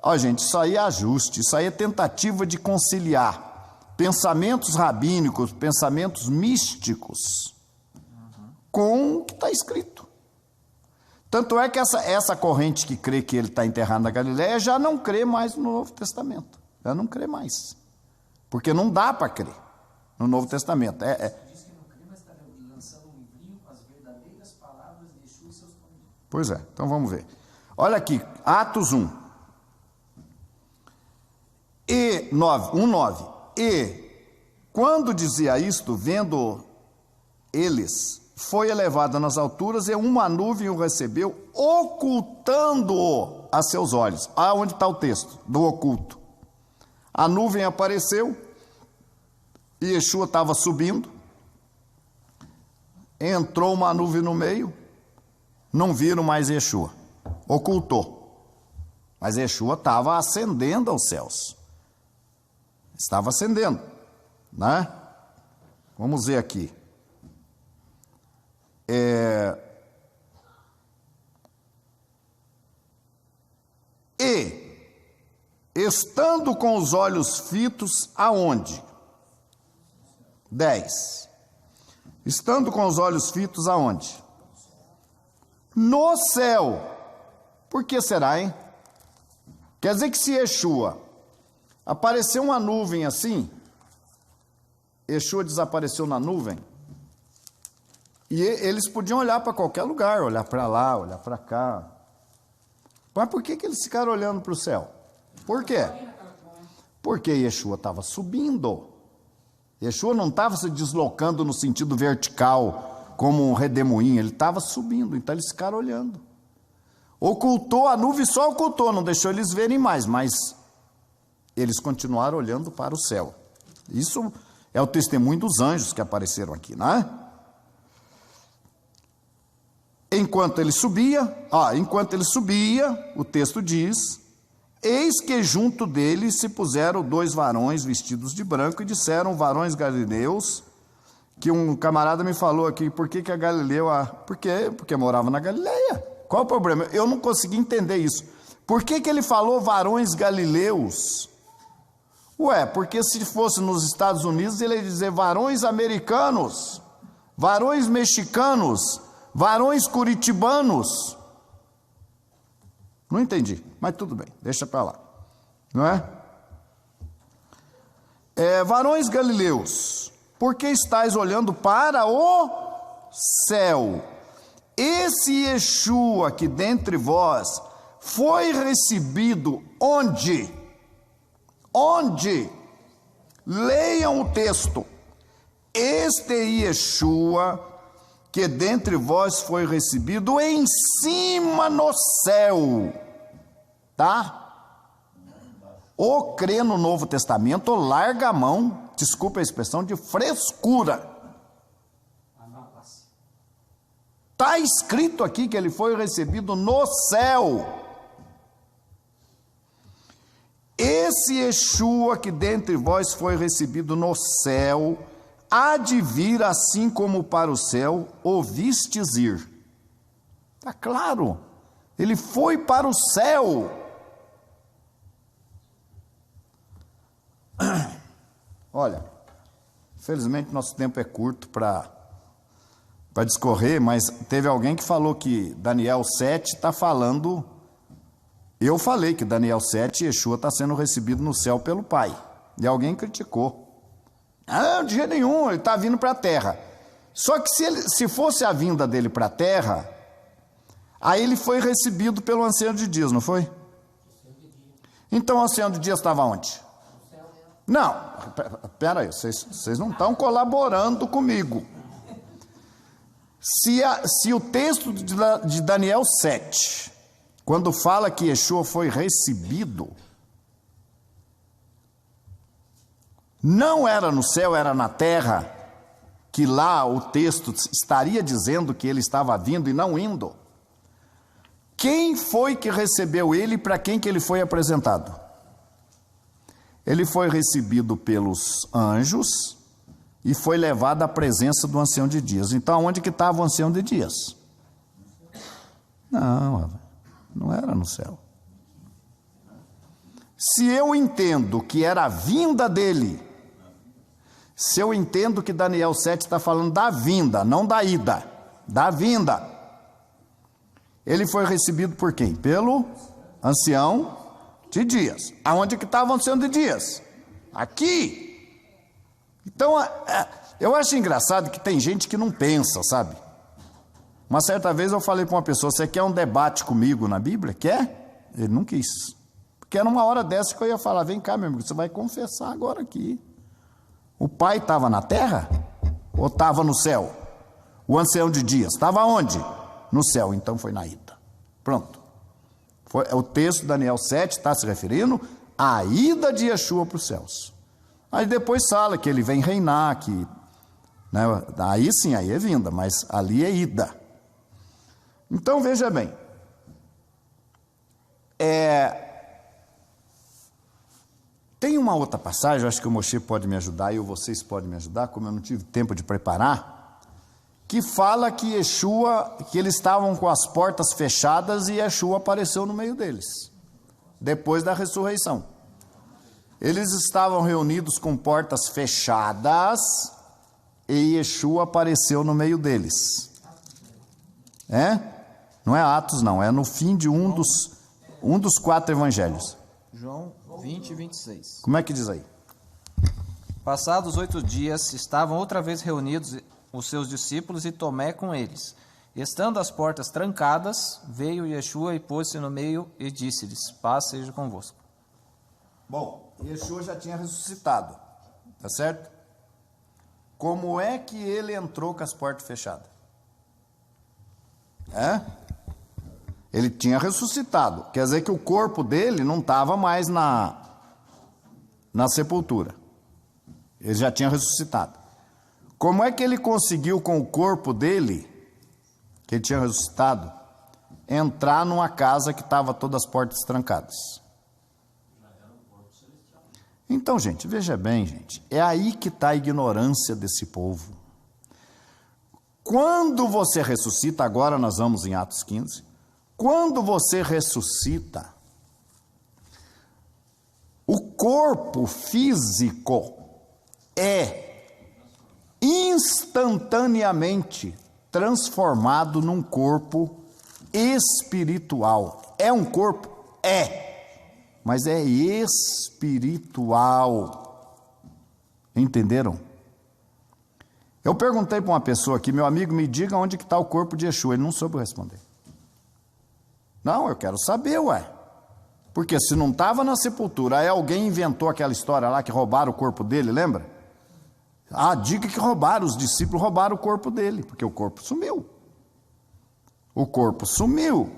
Ó, gente, isso aí é ajuste, isso aí é tentativa de conciliar pensamentos rabínicos, pensamentos místicos, com o que está escrito. Tanto é que essa corrente que crê que ele está enterrado na Galileia já não crê mais no Novo Testamento. Já não crê mais. Porque não dá para crer no Novo Testamento. Diz que não crê, mas está lançando um livrinho com as verdadeiras palavras de Yeshua e seus companheiros. Pois é, então vamos ver. Olha aqui, Atos 1. 1:9. E, quando dizia isto, vendo eles, foi elevado nas alturas e uma nuvem o recebeu, ocultando-o a seus olhos. Onde está o texto do oculto? A nuvem apareceu, e Yeshua estava subindo, entrou uma nuvem no meio, não viram mais Yeshua, ocultou. Mas Yeshua estava ascendendo aos céus. Estava ascendendo, né? Vamos ver aqui. E, estando com os olhos fitos, aonde? 10. Estando com os olhos fitos, aonde? No céu. Por que será, hein? Quer dizer que se Yeshua apareceu uma nuvem assim, Yeshua desapareceu na nuvem, e eles podiam olhar para qualquer lugar, olhar para lá, olhar para cá. Mas por que eles ficaram olhando para o céu? Por quê? Porque Yeshua estava subindo. Yeshua não estava se deslocando no sentido vertical, como um redemoinho, ele estava subindo, então eles ficaram olhando. Ocultou a nuvem, só ocultou, não deixou eles verem mais, mas eles continuaram olhando para o céu. Isso é o testemunho dos anjos que apareceram aqui, não é? Enquanto ele subia, o texto diz, eis que junto dele se puseram 2 varões vestidos de branco e disseram, varões galileus, que um camarada me falou aqui, por que a Galileu, porque morava na Galileia. Qual o problema? Eu não consegui entender isso. Por que ele falou varões galileus? Ué, porque se fosse nos Estados Unidos, ele ia dizer varões americanos, varões mexicanos, varões curitibanos. Não entendi, mas tudo bem, deixa para lá. Não é? Varões galileus, por que estáis olhando para o céu? Esse Yeshua que dentre vós foi recebido onde? Onde? Leiam o texto. Este Yeshua que dentre vós foi recebido em cima no céu, tá? Ou crê no Novo Testamento, ou larga a mão desculpa a expressão, de frescura. Está escrito aqui que ele foi recebido no céu. Esse Yeshua que dentre vós foi recebido no céu, há de vir assim como para o céu ouvistes ir. Está claro, ele foi para o céu. Olha, infelizmente nosso tempo é curto para discorrer, mas teve alguém que falou que Daniel 7 está falando. Eu falei que Daniel 7, Yeshua está sendo recebido no céu pelo Pai. E alguém criticou. Ah, de jeito nenhum, ele está vindo para a terra. Só que se fosse a vinda dele para a terra, aí ele foi recebido pelo ancião de dias, não foi? Então o ancião de dias estava onde? Não, espera aí, vocês não estão colaborando comigo. Se o texto de Daniel 7, quando fala que Yeshua foi recebido, não era no céu, era na terra, que lá o texto estaria dizendo que ele estava vindo e não indo. Quem foi que recebeu ele e para quem que ele foi apresentado? Ele foi recebido pelos anjos e foi levado à presença do ancião de dias. Então, onde que estava o ancião de dias? Não era no céu. Se eu entendo que era a vinda dele, se eu entendo que Daniel 7 está falando da vinda, não da ida, da vinda, ele foi recebido por quem? Pelo ancião de dias. Aonde que estava o ancião de dias? Aqui. Então, eu acho engraçado que tem gente que não pensa, sabe? Uma certa vez eu falei para uma pessoa, você quer um debate comigo na Bíblia? Quer? Ele não quis. Porque era uma hora dessa que eu ia falar, vem cá, meu amigo, você vai confessar agora aqui. O pai estava na terra? Ou estava no céu? O ancião de dias, estava onde? No céu, então foi na ida. Pronto. O texto de Daniel 7 está se referindo à ida de Yeshua para os céus. Aí depois fala que ele vem reinar, que, né, aí sim, aí é vinda, mas ali é ida. Então veja bem, tem uma outra passagem, eu acho que o Moshe pode me ajudar e vocês podem me ajudar, como eu não tive tempo de preparar, que fala que Yeshua, que eles estavam com as portas fechadas e Yeshua apareceu no meio deles, depois da ressurreição. Eles estavam reunidos com portas fechadas e Yeshua apareceu no meio deles. Não é Atos não, é no fim de um dos 4 evangelhos. João 20 e 26. Como é que diz aí? Passados 8 dias, estavam outra vez reunidos os seus discípulos e Tomé com eles. Estando as portas trancadas, veio Yeshua e pôs-se no meio e disse-lhes, paz seja convosco. Bom, Yeshua já tinha ressuscitado, tá certo? Como é que ele entrou com as portas fechadas? Ele tinha ressuscitado, quer dizer que o corpo dele não estava mais na sepultura. Ele já tinha ressuscitado. Como é que ele conseguiu com o corpo dele, que ele tinha ressuscitado, entrar numa casa que estava todas as portas trancadas? Então, gente, veja bem, gente, é aí que está a ignorância desse povo. Quando você ressuscita, agora nós vamos em Atos 15, quando você ressuscita, o corpo físico é instantaneamente transformado num corpo espiritual. É um corpo? Mas é espiritual. Entenderam? Eu perguntei para uma pessoa aqui, meu amigo, me diga onde que está o corpo de Yeshua. Ele não soube responder. Não, eu quero saber, Porque se não estava na sepultura, aí alguém inventou aquela história lá que roubaram o corpo dele, lembra? Diga que roubaram, os discípulos roubaram o corpo dele, porque o corpo sumiu. O corpo sumiu.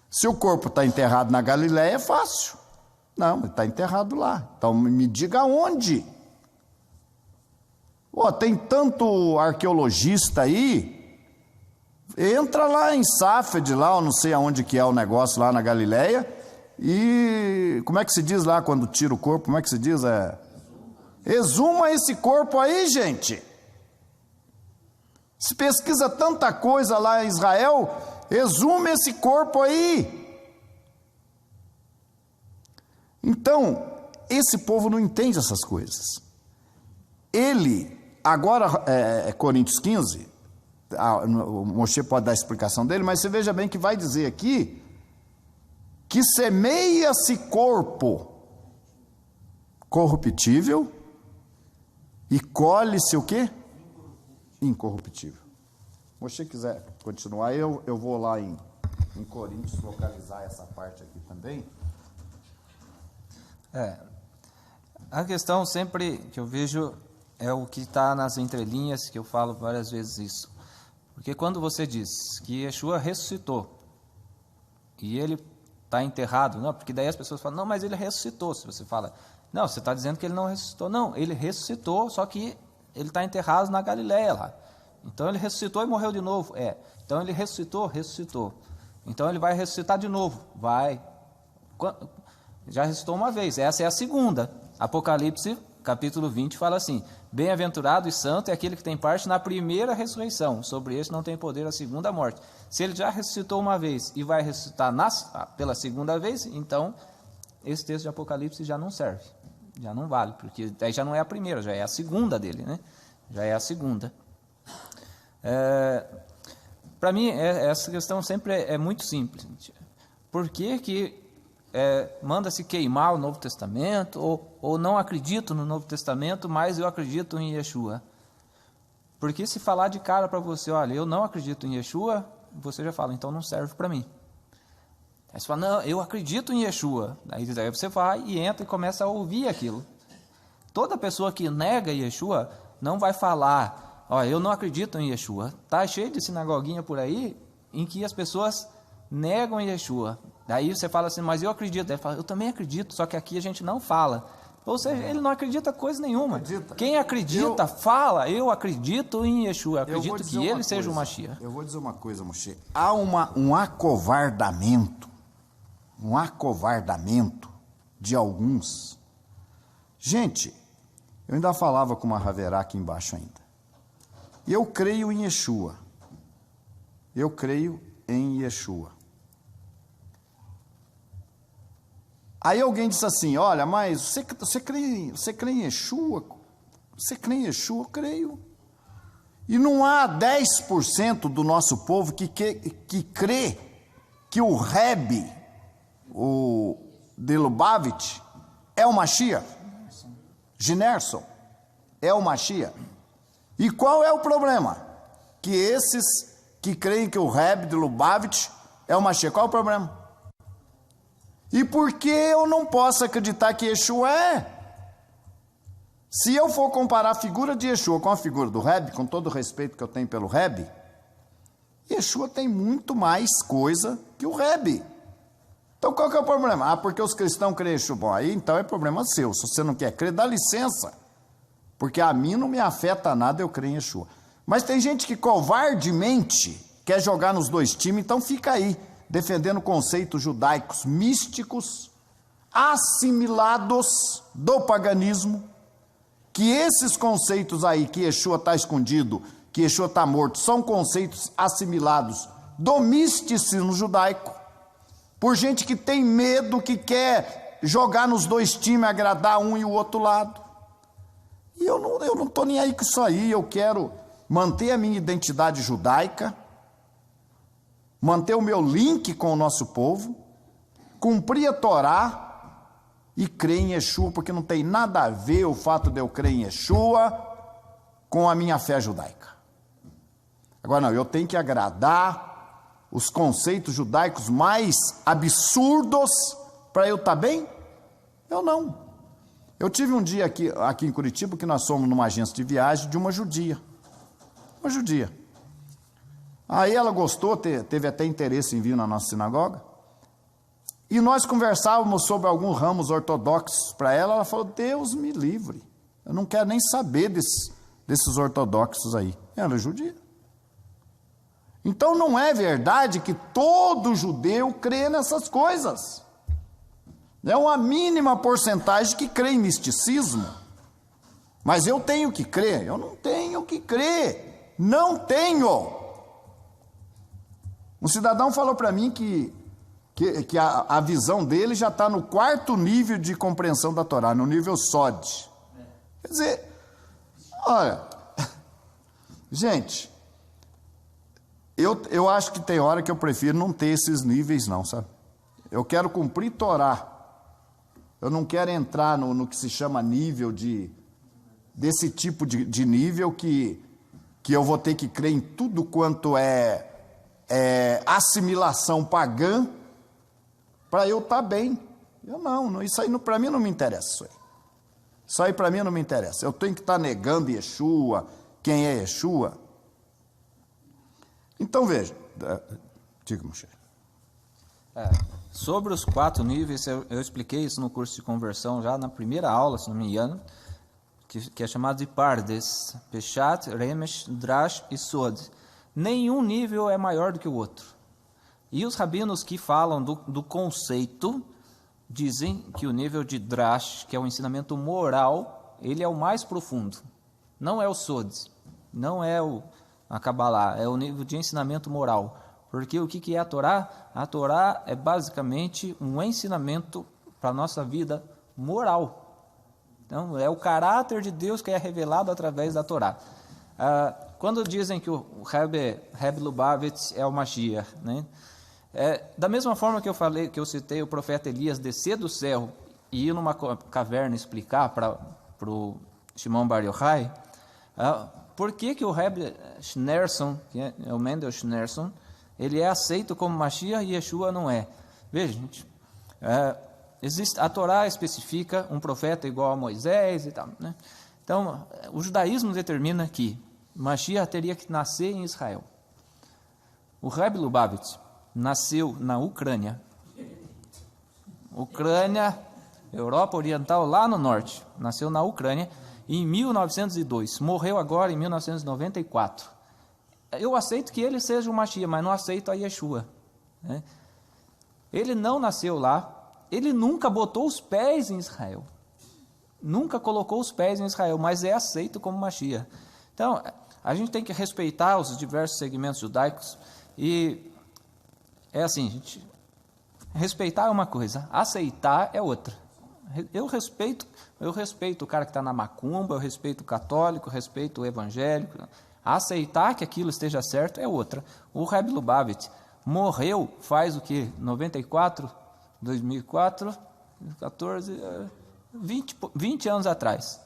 Se o corpo está enterrado na Galiléia, é fácil. Não, ele está enterrado lá. Então me diga onde. Tem tanto arqueologista aí, entra lá em Safed, lá, eu não sei aonde que é o negócio lá na Galileia, e como é que se diz lá quando tira o corpo, como é que se diz? Exuma esse corpo aí, gente. Se pesquisa tanta coisa lá em Israel, exuma esse corpo aí. Então, esse povo não entende essas coisas. Ele, agora, Coríntios 15, o Moshe pode dar a explicação dele, mas você veja bem que vai dizer aqui, que semeia-se corpo corruptível e colhe-se o quê? Incorruptível. Se você quiser continuar, eu vou lá em Coríntios localizar essa parte aqui também. A questão sempre que eu vejo é o que está nas entrelinhas, que eu falo várias vezes isso. Porque quando você diz que Yeshua ressuscitou e ele está enterrado, não, porque daí as pessoas falam, não, mas ele ressuscitou. Se você fala, não, você está dizendo que ele não ressuscitou. Não, ele ressuscitou, só que ele está enterrado na Galileia lá. Então ele ressuscitou e morreu de novo. Então ele ressuscitou. Então ele vai ressuscitar de novo. Vai. Já ressuscitou uma vez, essa é a segunda. Apocalipse, capítulo 20, fala assim, bem-aventurado e santo é aquele que tem parte na primeira ressurreição, sobre este não tem poder a segunda morte. Se ele já ressuscitou uma vez e vai ressuscitar pela segunda vez, então esse texto de Apocalipse já não serve, já não vale, porque daí já não é a primeira, já é a segunda dele, né? Já é a segunda. Para mim, essa questão sempre é muito simples. Por que manda-se queimar o Novo Testamento, ou não acredito no Novo Testamento, mas eu acredito em Yeshua? Porque se falar de cara para você, olha, eu não acredito em Yeshua, você já fala, então não serve para mim. Aí você fala, não, eu acredito em Yeshua. Aí você vai e entra e começa a ouvir aquilo. Toda pessoa que nega Yeshua não vai falar, olha, eu não acredito em Yeshua. Está cheio de sinagoguinha por aí em que as pessoas negam Yeshua. Daí você fala assim, mas eu acredito. Daí ele fala, eu também acredito, só que aqui a gente não fala. Ou seja, ele não acredita coisa nenhuma. Acredita. Quem acredita, fala, eu acredito em Yeshua, eu acredito que ele seja o Mashiach. Eu vou dizer uma coisa, Moshe. Há um acovardamento de alguns. Gente, eu ainda falava com uma Haverá aqui embaixo ainda. Eu creio em Yeshua. Eu creio em Yeshua. Aí alguém disse assim, olha, mas você crê em Yeshua? Você crê em Yeshua? Eu creio. E não há 10% do nosso povo que crê que o Rebbe, o de Lubavitch, é o Mashiach. Ginerson é o Mashiach. E qual é o problema? Que esses que creem que o Rebbe de Lubavitch é o Mashiach, qual é o problema? E por que eu não posso acreditar que Yeshua é? Se eu for comparar a figura de Yeshua com a figura do Rebbe, com todo o respeito que eu tenho pelo Rebbe, Yeshua tem muito mais coisa que o Rebbe. Então qual que é o problema? Porque os cristãos creem em Yeshua. Bom, aí então é problema seu. Se você não quer crer, dá licença. Porque a mim não me afeta nada, eu creio em Yeshua. Mas tem gente que covardemente quer jogar nos dois times, então fica aí, defendendo conceitos judaicos místicos, assimilados do paganismo, que esses conceitos aí, que Yeshua está escondido, que Yeshua está morto, são conceitos assimilados do misticismo judaico, por gente que tem medo, que quer jogar nos dois times, agradar um e o outro lado. E eu não estou nem aí com isso aí, eu quero manter a minha identidade judaica, manter o meu link com o nosso povo, cumprir a Torá e crer em Yeshua, porque não tem nada a ver o fato de eu crer em Yeshua com a minha fé judaica. Agora não, eu tenho que agradar os conceitos judaicos mais absurdos para eu estar bem? Eu não. Eu tive um dia aqui em Curitiba que nós fomos numa agência de viagem de uma judia. Uma judia. Aí ela gostou, teve até interesse em vir na nossa sinagoga. E nós conversávamos sobre alguns ramos ortodoxos para ela. Ela falou, Deus me livre. Eu não quero nem saber desses ortodoxos aí. Era judia. Então não é verdade que todo judeu crê nessas coisas. É uma mínima porcentagem que crê em misticismo. Mas eu tenho que crer? Eu não tenho que crer. Não tenho. Um cidadão falou para mim que a visão dele já está no 4º nível de compreensão da Torá, no nível Sod. Quer dizer, olha, gente, eu acho que tem hora que eu prefiro não ter esses níveis não, sabe? Eu quero cumprir Torá. Eu não quero entrar no que se chama nível desse tipo de nível que eu vou ter que crer em tudo quanto é assimilação pagã para eu estar bem. Isso aí para mim não me interessa. Isso aí para mim não me interessa. Eu tenho que estar negando Yeshua, quem é Yeshua. Então veja, diga, Moshe. Sobre os 4 níveis, eu expliquei isso no curso de conversão já na primeira aula, se não me engano, que é chamado de Pardes, Peshat, Remesh, Drash e Sod. Nenhum nível é maior do que o outro. E os rabinos que falam do conceito dizem que o nível de Drash, que é o ensinamento moral, ele é o mais profundo. Não é o Sod, não é a Kabbalah, é o nível de ensinamento moral. Porque o que é a Torá? A Torá é basicamente um ensinamento para a nossa vida moral. Então, é o caráter de Deus que é revelado através da Torá. Quando dizem que o Rebbe Lubavitch é o Mashiach, né? Da mesma forma que eu citei o profeta Elias descer do céu e ir numa caverna explicar para o Shimon Bar Yochai, por que o Rebbe Schneerson, que é o Mendel Schneerson, ele é aceito como Mashiach e Yeshua não é? Veja, gente, a Torá especifica um profeta igual a Moisés e tal, né? Então, o judaísmo determina que Mashiach teria que nascer em Israel. O Rebbe Lubavitch nasceu na Ucrânia. Europa Oriental, lá no norte. Nasceu na Ucrânia em 1902. Morreu agora em 1994. Eu aceito que ele seja o Mashiach, mas não aceito a Yeshua, né? Ele não nasceu lá. Ele nunca botou os pés em Israel. Nunca colocou os pés em Israel, mas é aceito como Mashiach. Então, a gente tem que respeitar os diversos segmentos judaicos. E é assim, gente, respeitar é uma coisa, aceitar é outra. Eu respeito o cara que está na macumba, eu respeito o católico, eu respeito o evangélico. Aceitar que aquilo esteja certo é outra. O Rebbe Lubavitch morreu faz o quê? 94, 2004, 14, 20 anos atrás.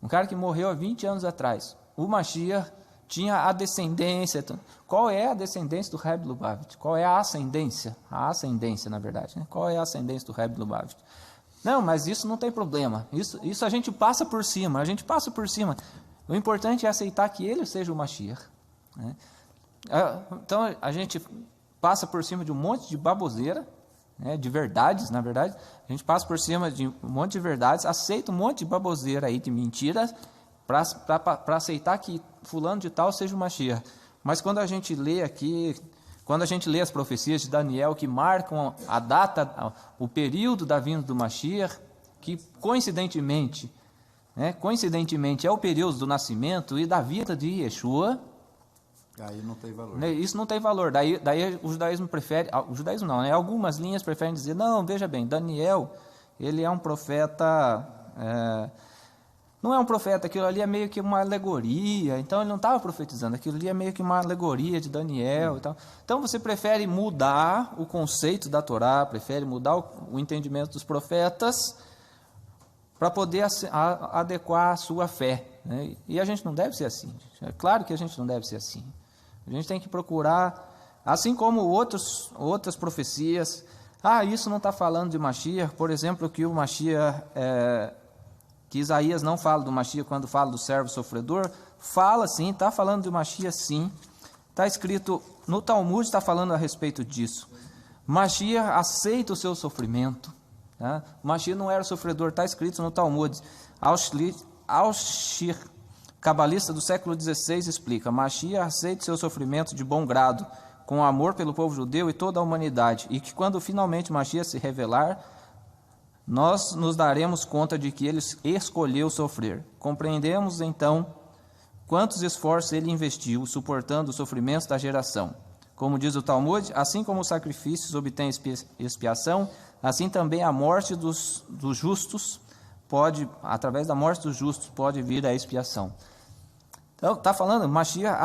Um cara que morreu há 20 anos atrás. O Mashiach tinha a descendência. Qual é a descendência do Rebbe Lubavitch? Qual é a ascendência? A ascendência, na verdade, né? Qual é a ascendência do Rebbe Lubavitch? Não, mas isso não tem problema. Isso a gente passa por cima. O importante é aceitar que ele seja o Mashiach, né? Então, a gente passa por cima de um monte de baboseira, né, de verdades, na verdade. A gente passa por cima de um monte de verdades, aceita um monte de baboseira aí, de mentiras, para aceitar que fulano de tal seja o Mashiach. Mas quando a gente lê aqui, quando a gente lê as profecias de Daniel que marcam a data, o período da vinda do Mashiach, que coincidentemente é o período do nascimento e da vida de Yeshua, aí não tem valor. Isso não tem valor. Daí o judaísmo prefere, o judaísmo não, né? Algumas linhas preferem dizer, não, veja bem, Daniel, ele é um profeta, não é um profeta, aquilo ali é meio que uma alegoria, então ele não estava profetizando, aquilo ali é meio que uma alegoria de Daniel e tal. Então você prefere mudar o conceito da Torá, prefere mudar o entendimento dos profetas para poder adequar a sua fé, né? E a gente não deve ser assim. É claro que a gente não deve ser assim. A gente tem que procurar, assim como outras profecias. Isso não está falando de Mashiach, por exemplo, que o Mashiach, que Isaías não fala do Mashiach quando fala do servo sofredor. Fala sim, está falando de Mashiach sim. Está escrito, no Talmud está falando a respeito disso. Mashiach aceita o seu sofrimento. Tá? O Mashiach não era sofredor, está escrito no Talmud. Aushir cabalista do século XVI explica: Mashiach aceita seu sofrimento de bom grado, com amor pelo povo judeu e toda a humanidade, e que quando finalmente Mashiach se revelar, nós nos daremos conta de que ele escolheu sofrer. Compreendemos então quantos esforços ele investiu suportando os sofrimentos da geração. Como diz o Talmud, assim como os sacrifícios obtêm expiação, assim também a morte dos justos pode, através da morte dos justos, pode vir a expiação. Então, está falando, Mashiach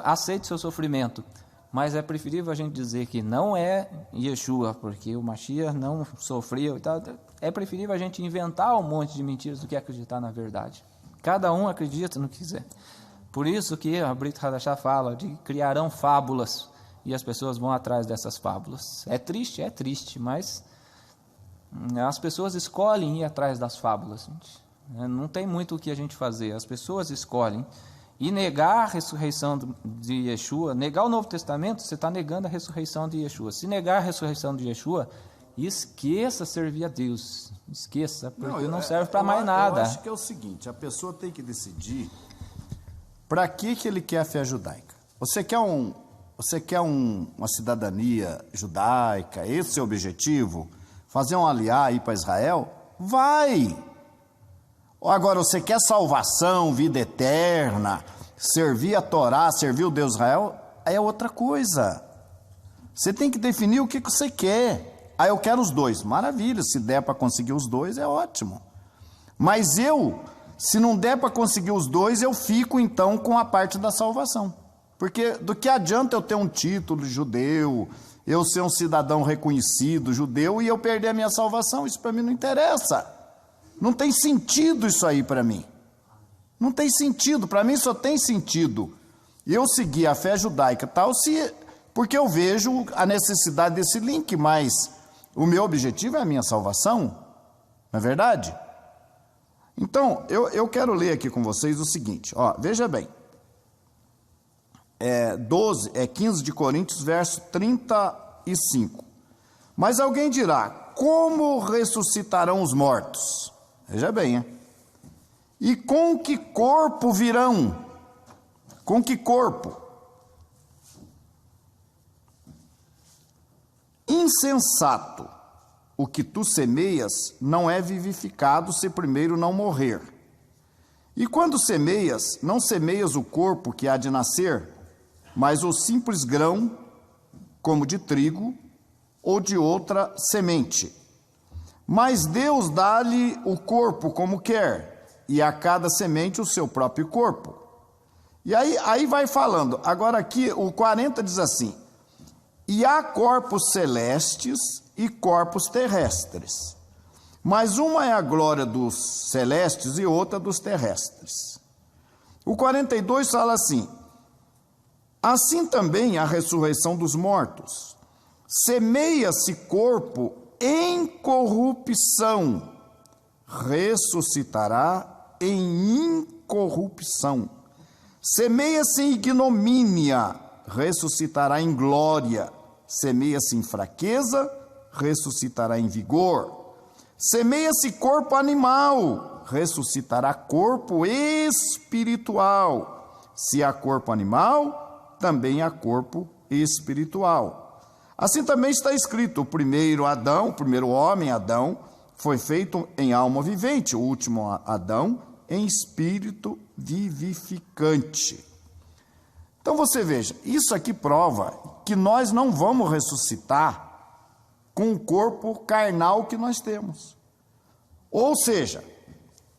aceita seu sofrimento, mas é preferível a gente dizer que não é Yeshua, porque o Mashiach não sofreu e tal. É preferível a gente inventar um monte de mentiras do que acreditar na verdade. Cada um acredita no que quiser. Por isso que a Brit Hadashah fala de que criarão fábulas e as pessoas vão atrás dessas fábulas. É triste, mas as pessoas escolhem ir atrás das fábulas. Gente. Não tem muito o que a gente fazer, as pessoas escolhem. E negar a ressurreição de Yeshua, negar o Novo Testamento, você está negando a ressurreição de Yeshua. Se negar a ressurreição de Yeshua, esqueça servir a Deus. Esqueça, porque não serve para mais nada. Eu acho que é o seguinte, a pessoa tem que decidir para que ele quer a fé judaica. Você quer uma cidadania judaica, esse é o objetivo? Fazer um aliá ir para Israel? Vai! Agora, você quer salvação, vida eterna, servir a Torá, servir o Deus Israel? Aí é outra coisa. Você tem que definir o que você quer. Ah, eu quero os dois. Maravilha, se der para conseguir os dois, é ótimo. Mas se não der para conseguir os dois, eu fico então com a parte da salvação. Porque do que adianta eu ter um título de judeu, eu ser um cidadão reconhecido judeu e eu perder a minha salvação? Isso para mim não interessa. Não tem sentido isso aí para mim. Não tem sentido. Para mim só tem sentido eu seguir a fé judaica tal, porque eu vejo a necessidade desse link, mas o meu objetivo é a minha salvação. Não é verdade? Então, eu quero ler aqui com vocês o seguinte. Ó, veja bem. 15 de Coríntios, verso 35. Mas alguém dirá: como ressuscitarão os mortos? Veja bem, hein? E com que corpo virão? Com que corpo? Insensato, o que tu semeias não é vivificado se primeiro não morrer. E quando semeias, não semeias o corpo que há de nascer, mas o simples grão, como de trigo ou de outra semente. Mas Deus dá-lhe o corpo como quer, e a cada semente o seu próprio corpo. E aí vai falando. Agora aqui o 40 diz assim: e há corpos celestes e corpos terrestres, mas uma é a glória dos celestes e outra dos terrestres. O 42 fala assim: assim também a ressurreição dos mortos. Semeia-se corpo em corrupção, ressuscitará em incorrupção. Semeia-se em ignomínia, ressuscitará em glória. Semeia-se em fraqueza, ressuscitará em vigor. Semeia-se corpo animal, ressuscitará corpo espiritual. Se há corpo animal, também há corpo espiritual. Assim também está escrito: o primeiro Adão, o primeiro homem, Adão, foi feito em alma vivente, o último Adão em espírito vivificante. Então você veja, isso aqui prova que nós não vamos ressuscitar com o corpo carnal que nós temos. Ou seja,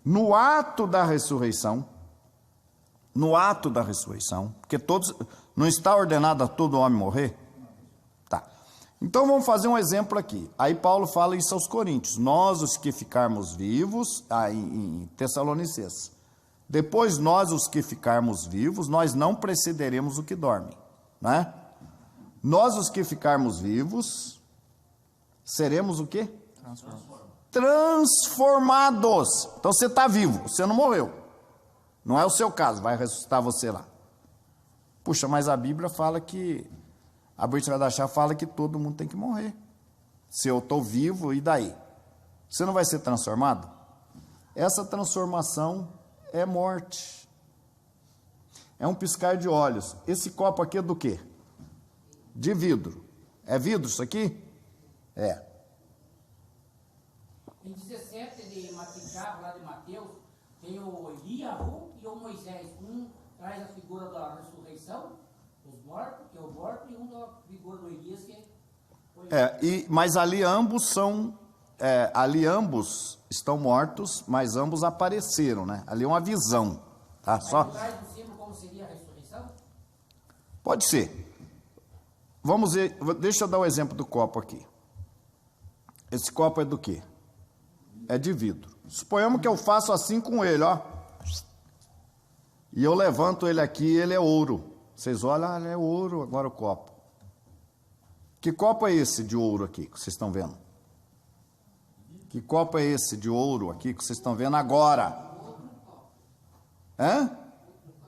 no ato da ressurreição, porque não está ordenado a todo homem morrer? Tá. Então vamos fazer um exemplo aqui. Aí Paulo fala isso aos Coríntios: nós os que ficarmos vivos, em Tessalonicenses, depois nós os que ficarmos vivos, nós não precederemos o que dorme, né? Nós os que ficarmos vivos, seremos o quê? Transformados. Então você está vivo, você não morreu. Não é o seu caso, vai ressuscitar você lá. Puxa, mas a Bíblia fala que, a Brit Hadashah fala que todo mundo tem que morrer. Se eu estou vivo, e daí? Você não vai ser transformado? Essa transformação é morte. É um piscar de olhos. Esse copo aqui é do quê? De vidro. É vidro isso aqui? É. Em 17 de Tiago, lá de Mateus, tem o Eliahu e o Moisés. Um traz a figura da ressurreição dos mortos, que é o morto, e um da figura do Elias, que mas ali ambos são... ali ambos estão mortos, mas ambos apareceram, né? Ali é uma visão, tá? Mas Só... traz no símbolo como seria a ressurreição? Pode ser. Vamos ver, deixa eu dar um exemplo do copo aqui. Esse copo é do quê? É de vidro. Suponhamos que eu faço assim com ele, ó. E eu levanto ele aqui, ele é ouro. Vocês olham, é ouro agora o copo. Que copo é esse de ouro aqui que vocês estão vendo? Que copo é esse de ouro aqui que vocês estão vendo agora? Hã?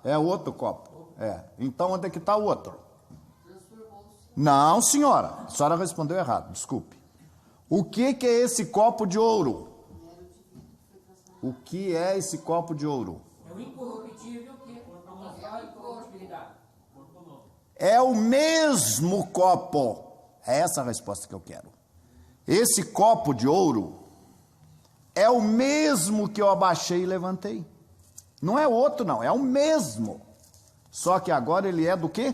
É outro copo. Então onde é que está o outro? Não, senhora. A senhora respondeu errado, desculpe. O que é esse copo de ouro? O que é esse copo de ouro? É o incorruptível que é a incorruptibilidade. É o mesmo copo. É essa a resposta que eu quero. Esse copo de ouro é o mesmo que eu abaixei e levantei. Não é outro, não. É o mesmo. Só que agora ele é do quê?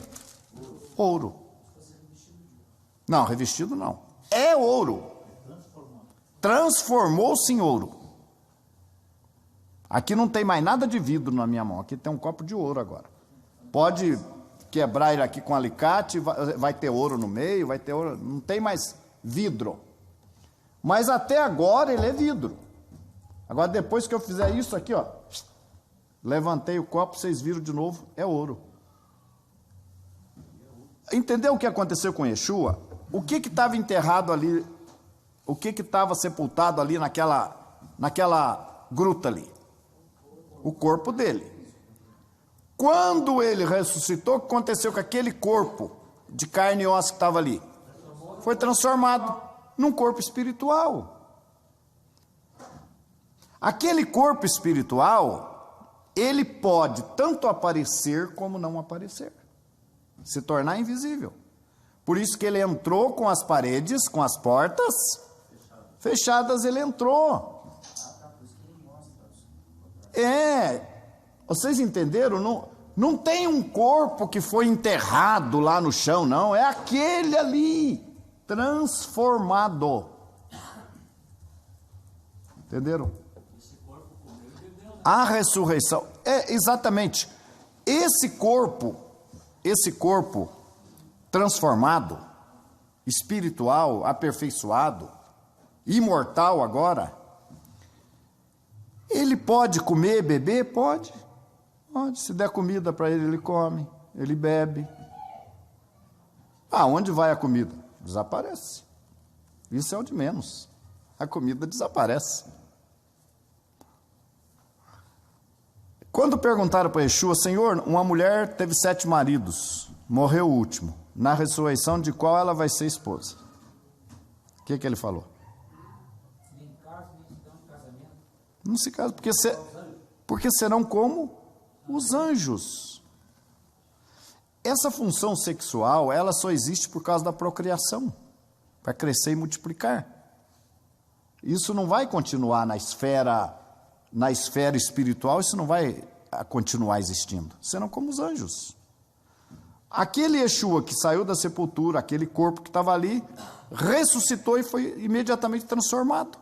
Ouro. Não, revestido não. É ouro. Transformou-se em ouro. Aqui não tem mais nada de vidro na minha mão. Aqui tem um copo de ouro agora. Pode quebrar ele aqui com alicate, vai ter ouro no meio, vai ter ouro. Não tem mais vidro. Mas até agora ele é vidro. Agora depois que eu fizer isso aqui, ó, levantei o copo, vocês viram de novo, é ouro. Entendeu o que aconteceu com Yeshua? O que estava enterrado ali? O que estava sepultado ali naquela gruta ali? O corpo dele. Quando ele ressuscitou, o que aconteceu com aquele corpo de carne e osso que estava ali? Foi transformado num corpo espiritual. Aquele corpo espiritual, ele pode tanto aparecer como não aparecer. Se tornar invisível. Por isso que ele entrou com as paredes, com as portas fechadas, ele entrou. Vocês entenderam? Não tem um corpo que foi enterrado lá no chão, não. É aquele ali, transformado. Entenderam? A ressurreição, exatamente. Esse corpo transformado, espiritual, aperfeiçoado, imortal agora, ele pode comer, beber? Pode. Se der comida para ele, ele come, ele bebe. Onde vai a comida? Desaparece. Isso é o de menos. A comida desaparece. Quando perguntaram para Yeshua, Senhor, uma mulher teve 7 maridos, morreu o último. Na ressurreição, de qual ela vai ser esposa? O que ele falou? Não se casa, porque serão como os anjos. Essa função sexual, ela só existe por causa da procriação, para crescer e multiplicar. Isso não vai continuar na esfera espiritual, isso não vai continuar existindo. Serão como os anjos. Aquele Yeshua que saiu da sepultura, aquele corpo que estava ali, ressuscitou e foi imediatamente transformado.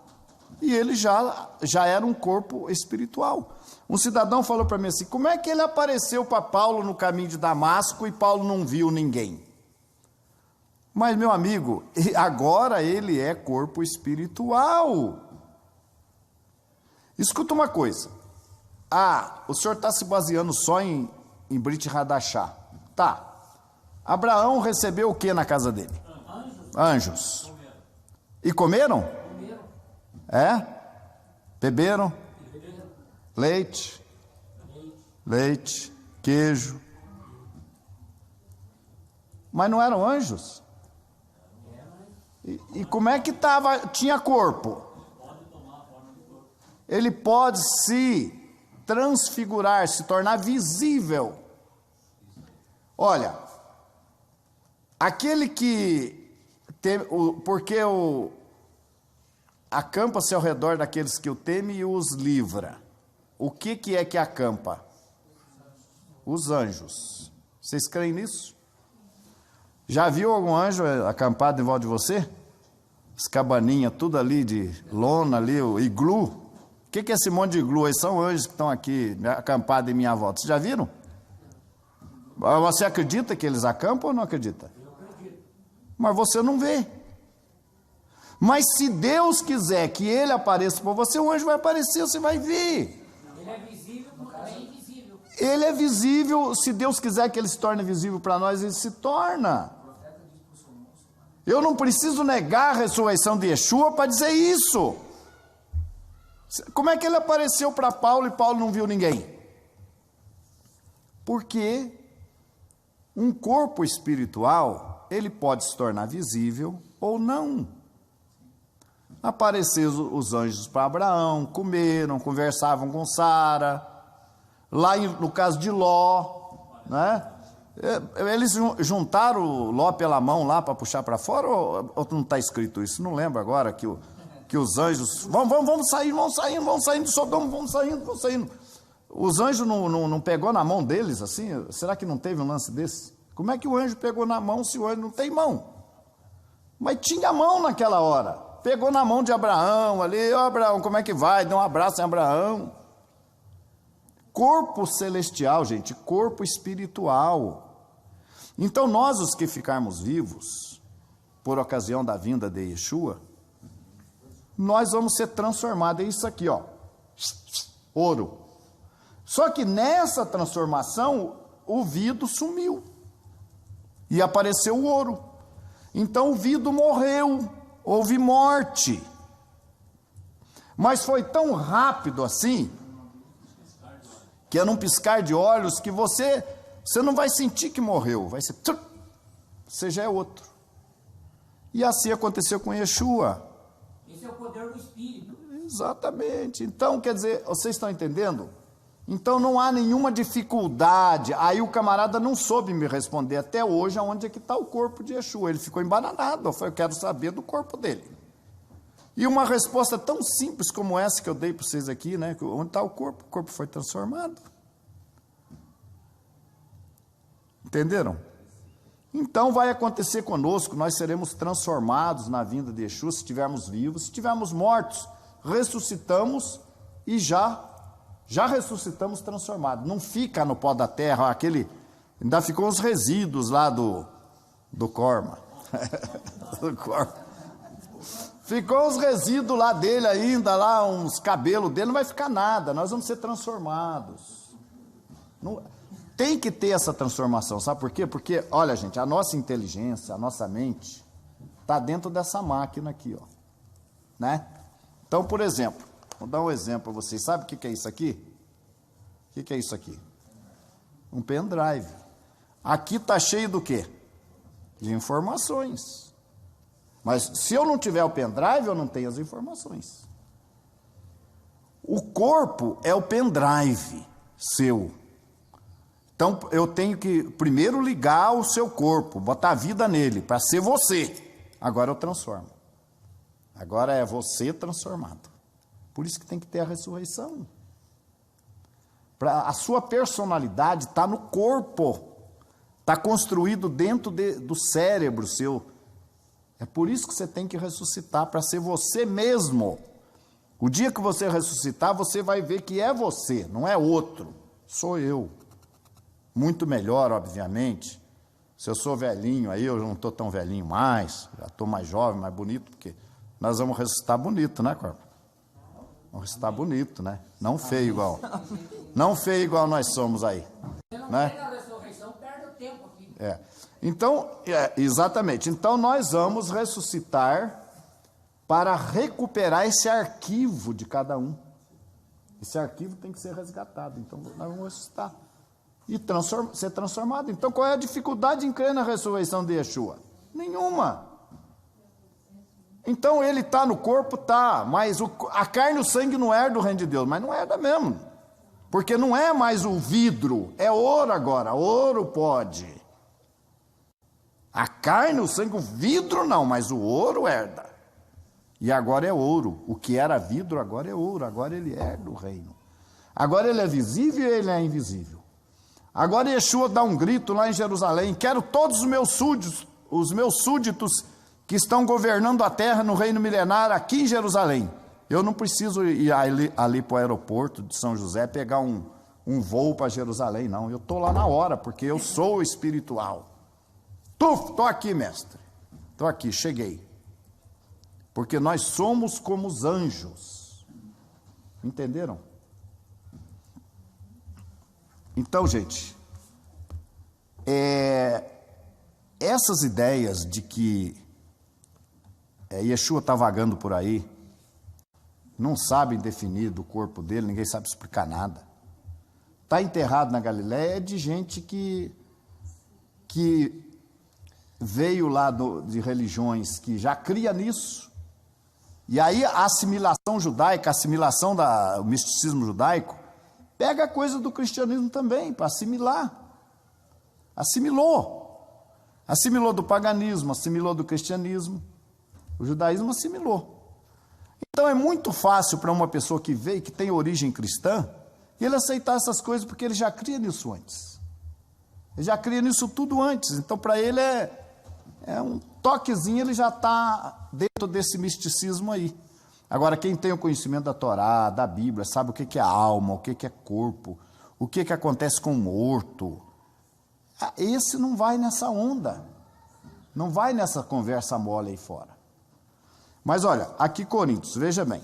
E ele já era um corpo espiritual. Um cidadão falou para mim assim, como é que ele apareceu para Paulo no caminho de Damasco e Paulo não viu ninguém? Mas, meu amigo, agora ele é corpo espiritual. Escuta uma coisa. O senhor está se baseando só em Brit Hadashah. Tá. Abraão recebeu o que na casa dele? Anjos. E comeram? Beberam? Leite, queijo. Mas não eram anjos? E como é que tinha corpo? Ele pode se transfigurar, se tornar visível Olha, aquele que tem, porque acampa-se ao redor daqueles que o temem e os livra. O que é que acampa? Os anjos. Vocês creem nisso? Já viu algum anjo acampado em volta de você? As cabaninhas, tudo ali de lona, ali, o iglu. O que é esse monte de iglu? Eles são anjos que estão aqui acampados em minha volta. Vocês já viram? Você acredita que eles acampam ou não acredita? Eu acredito. Mas você não vê. Mas se Deus quiser que ele apareça para você, o anjo vai aparecer, você vai ver. Ele é visível, mas é invisível. Ele é visível, se Deus quiser que ele se torne visível para nós, ele se torna. Eu não preciso negar a ressurreição de Yeshua para dizer isso. Como é que ele apareceu para Paulo e Paulo não viu ninguém? Porque um corpo espiritual, ele pode se tornar visível ou não. Apareceram os anjos para Abraão, comeram, conversavam com Sara. Lá no caso de Ló, né? Eles juntaram Ló pela mão lá para puxar para fora, ou não está escrito isso? Não lembro agora que os anjos, vamos saindo de Sodoma, vamos saindo. Os anjos não pegou na mão deles assim? Será que não teve um lance desse? Como é que o anjo pegou na mão se o anjo não tem mão? Mas tinha mão naquela hora. Pegou na mão de Abraão ali, Abraão, como é que vai? Deu um abraço em Abraão. Corpo celestial, gente, corpo espiritual. Então nós, os que ficarmos vivos, por ocasião da vinda de Yeshua, nós vamos ser transformados. É isso aqui, ó, ouro. Só que nessa transformação, o vidro sumiu e apareceu o ouro. Então o vidro morreu, houve morte. Mas foi tão rápido assim, que é num piscar de olhos que você não vai sentir que morreu, vai ser, você já é outro. E assim aconteceu com Yeshua. Esse é o poder do Espírito. Exatamente. Então, quer dizer, vocês estão entendendo? Então não há nenhuma dificuldade. Aí o camarada não soube me responder até hoje aonde é que está o corpo de Yeshua. Ele ficou embananado, eu quero saber do corpo dele. E uma resposta tão simples como essa que eu dei para vocês aqui, né? Onde está o corpo? O corpo foi transformado. Entenderam? Então vai acontecer conosco, nós seremos transformados na vinda de Yeshua, se estivermos vivos. Se estivermos mortos, ressuscitamos e já ressuscitamos transformados. Não fica no pó da terra, ainda ficou os resíduos lá do corma. Do corma. Ficou os resíduos lá dele ainda, lá uns cabelos dele, não vai ficar nada, nós vamos ser transformados. Tem que ter essa transformação, sabe por quê? Porque, olha gente, a nossa inteligência, a nossa mente, está dentro dessa máquina aqui, ó, né? Então, por exemplo, vou dar um exemplo para vocês, sabe o que é isso aqui? O que é isso aqui? Um pendrive. Aqui está cheio do quê? De informações. Mas se eu não tiver o pendrive, eu não tenho as informações. O corpo é o pendrive seu. Então eu tenho que primeiro ligar o seu corpo, botar a vida nele, para ser você. Agora eu transformo. Agora é você transformado. Por isso que tem que ter a ressurreição. A sua personalidade está no corpo. Está construído dentro do cérebro seu. É por isso que você tem que ressuscitar, para ser você mesmo. O dia que você ressuscitar, você vai ver que é você, não é outro. Sou eu. Muito melhor, obviamente. Se eu sou velhinho, aí eu não estou tão velhinho mais, já estou mais jovem, mais bonito, porque nós vamos ressuscitar bonito, né, Corpo? Vamos ressuscitar bonito, né? Não feio igual. Não feio igual nós somos aí. Você não né? pega a ressurreição, perde o tempo aqui. Então, exatamente. Então, nós vamos ressuscitar para recuperar esse arquivo de cada um. Esse arquivo tem que ser resgatado. Então, nós vamos ressuscitar e ser transformado. Então, qual é a dificuldade em crer na ressurreição de Yeshua? Nenhuma. Então, ele está no corpo, tá, mas a carne e o sangue não é do reino de Deus, mas não é da mesmo. Porque não é mais o vidro, é ouro agora, ouro pode. A carne, o sangue, o vidro não, mas o ouro herda. E agora é ouro. O que era vidro agora é ouro. Agora ele herda o reino. Agora ele é visível e ele é invisível. Agora Yeshua dá um grito lá em Jerusalém: quero todos os meus súditos que estão governando a terra no reino milenar aqui em Jerusalém. Eu não preciso ir ali para o aeroporto de São José pegar um voo para Jerusalém, não. Eu estou lá na hora, porque eu sou espiritual. Estou aqui, mestre. Estou aqui, cheguei. Porque nós somos como os anjos. Entenderam? Então, gente, essas ideias de que Yeshua está vagando por aí, não sabem definir do corpo dele, ninguém sabe explicar nada. Está enterrado na Galiléia, é de gente que veio lá de religiões que já cria nisso. E aí a assimilação judaica, o misticismo judaico, pega a coisa do cristianismo também, para assimilar. Assimilou do paganismo, assimilou do cristianismo. O judaísmo assimilou. Então é muito fácil para uma pessoa que veio, que tem origem cristã, ele aceitar essas coisas, porque ele já cria nisso antes. Ele já cria nisso tudo antes. Então para ele é um toquezinho, ele já está dentro desse misticismo aí. Agora, quem tem o conhecimento da Torá, da Bíblia, sabe o que é alma, o que é corpo, o que acontece com o morto, esse não vai nessa onda, não vai nessa conversa mole aí fora. Mas olha, aqui Coríntios, veja bem,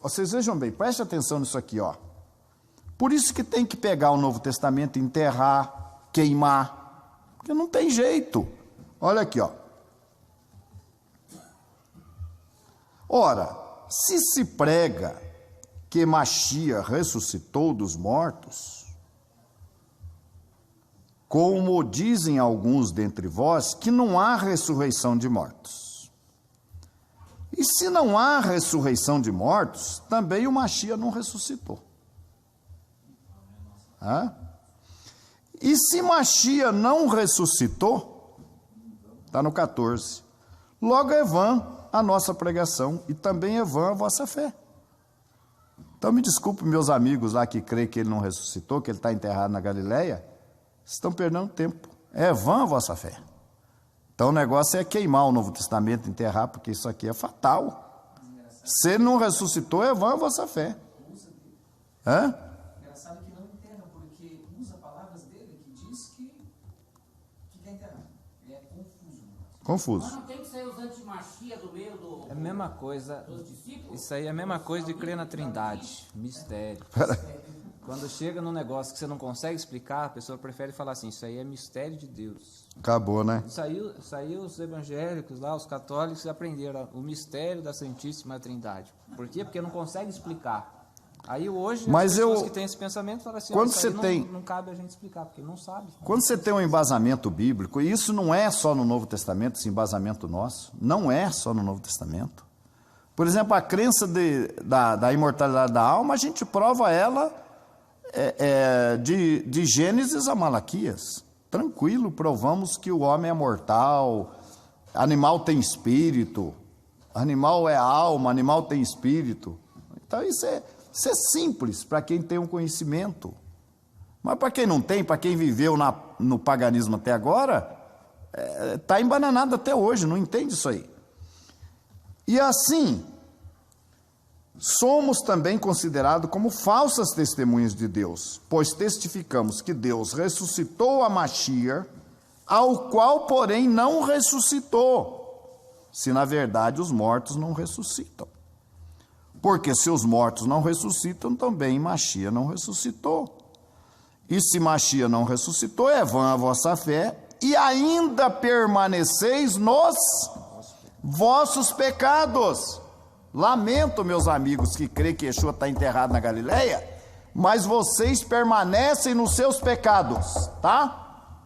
vocês vejam bem, preste atenção nisso aqui, ó. Por isso que tem que pegar o Novo Testamento, enterrar, queimar, porque não tem jeito. Olha aqui, ó. Ora, se prega que Machia ressuscitou dos mortos, como dizem alguns dentre vós, que não há ressurreição de mortos. E se não há ressurreição de mortos, também o Machia não ressuscitou. E se Machia não ressuscitou, está no 14, logo é vã a nossa pregação e também é vã a vossa fé. Então me desculpe meus amigos lá que creem que ele não ressuscitou, que ele está enterrado na Galileia, estão perdendo tempo. É vã a vossa fé. Então o negócio é queimar o Novo Testamento, enterrar, porque isso aqui é fatal. Se ele não ressuscitou, é vã a vossa fé. Engraçado que não enterra, porque usa palavras dele que diz que está enterrado. É confuso. Mas não tem que sair os antimachia do meio É a mesma coisa. dos discípulos? Isso aí é a mesma coisa de crer na Trindade. Mistério. Quando chega num negócio que você não consegue explicar, a pessoa prefere falar assim: isso aí é mistério de Deus. Acabou, né? Saiu os evangélicos lá, os católicos, aprenderam o mistério da Santíssima Trindade. Por quê? Porque não consegue explicar. Aí hoje as pessoas que têm esse pensamento falam assim: quando isso aí não cabe a gente explicar, porque não sabe. Quando você tem um embasamento bíblico, e isso não é só no Novo Testamento, esse embasamento nosso, não é só no Novo Testamento. Por exemplo, a crença da imortalidade da alma, a gente prova ela de Gênesis a Malaquias. Tranquilo, provamos que o homem é mortal, animal tem espírito, animal é alma, animal tem espírito. Então isso é simples para quem tem um conhecimento. Mas para quem não tem, para quem viveu no paganismo até agora, está embananado até hoje, não entende isso aí. E assim, somos também considerados como falsas testemunhas de Deus, pois testificamos que Deus ressuscitou a Machia, ao qual, porém, não ressuscitou, se na verdade os mortos não ressuscitam. Porque se os mortos não ressuscitam, também Machia não ressuscitou. E se Machia não ressuscitou, é vã a vossa fé, e ainda permaneceis nos vossos pecados. Lamento, meus amigos, que creem que Yeshua está enterrado na Galileia, mas vocês permanecem nos seus pecados, tá?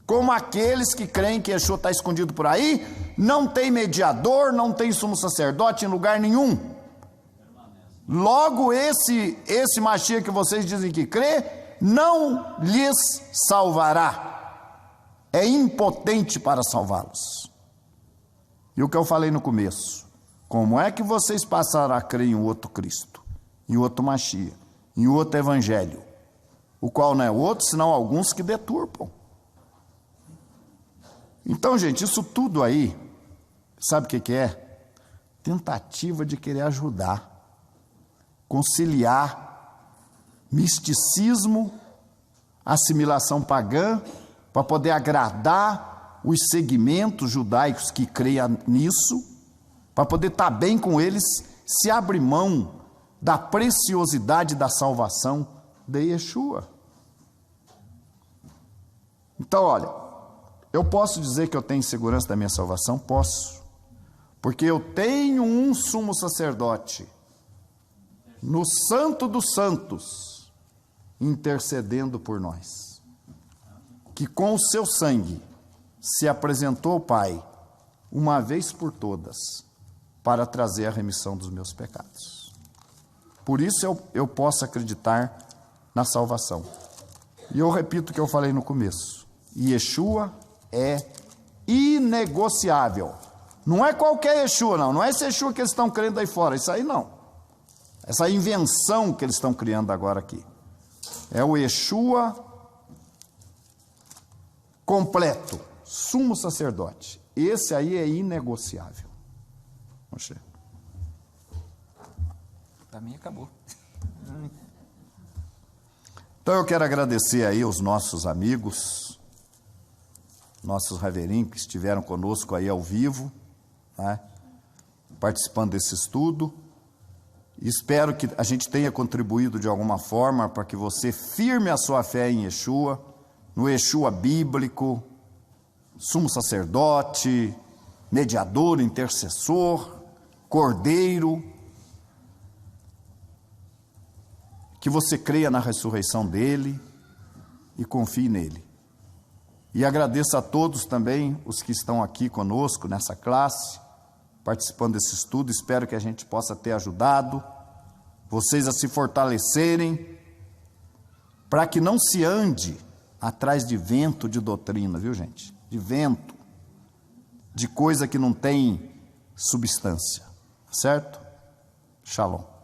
Como aqueles que creem que Yeshua está escondido por aí, não tem mediador, não tem sumo sacerdote em lugar nenhum. Logo, esse Machia que vocês dizem que crê, não lhes salvará. é impotente para salvá-los. E o que eu falei no começo, como é que vocês passaram a crer em outro Cristo, em outro Machia, em outro Evangelho, o qual não é outro, senão alguns que deturpam? Então, gente, isso tudo aí, sabe o que é? Tentativa de querer ajudar, conciliar misticismo, assimilação pagã, para poder agradar os segmentos judaicos que creiam nisso, para poder estar bem com eles, se abre mão da preciosidade da salvação de Yeshua. Então, olha, eu posso dizer que eu tenho segurança da minha salvação? Posso. Porque eu tenho um sumo sacerdote no Santo dos Santos, intercedendo por nós, que com o seu sangue se apresentou ao Pai, uma vez por todas, para trazer a remissão dos meus pecados. Por isso eu posso acreditar na salvação. E eu repito o que eu falei no começo: Yeshua é inegociável. Não é qualquer Yeshua, não é esse Yeshua que eles estão crendo aí fora, isso aí não. Essa invenção que eles estão criando agora aqui. É o Yeshua completo, sumo sacerdote. Esse aí é inegociável. Moshe. Para mim acabou. Então eu quero agradecer aí aos nossos amigos, nossos reverendos que estiveram conosco aí ao vivo, né, participando desse estudo. Espero que a gente tenha contribuído de alguma forma para que você firme a sua fé em Yeshua, no Yeshua bíblico, sumo sacerdote, mediador, intercessor, cordeiro, que você creia na ressurreição dele e confie nele. E agradeço a todos também, os que estão aqui conosco nessa classe, participando desse estudo. Espero que a gente possa ter ajudado vocês a se fortalecerem, para que não se ande atrás de vento de doutrina, viu, gente? De vento, de coisa que não tem substância, certo? Shalom.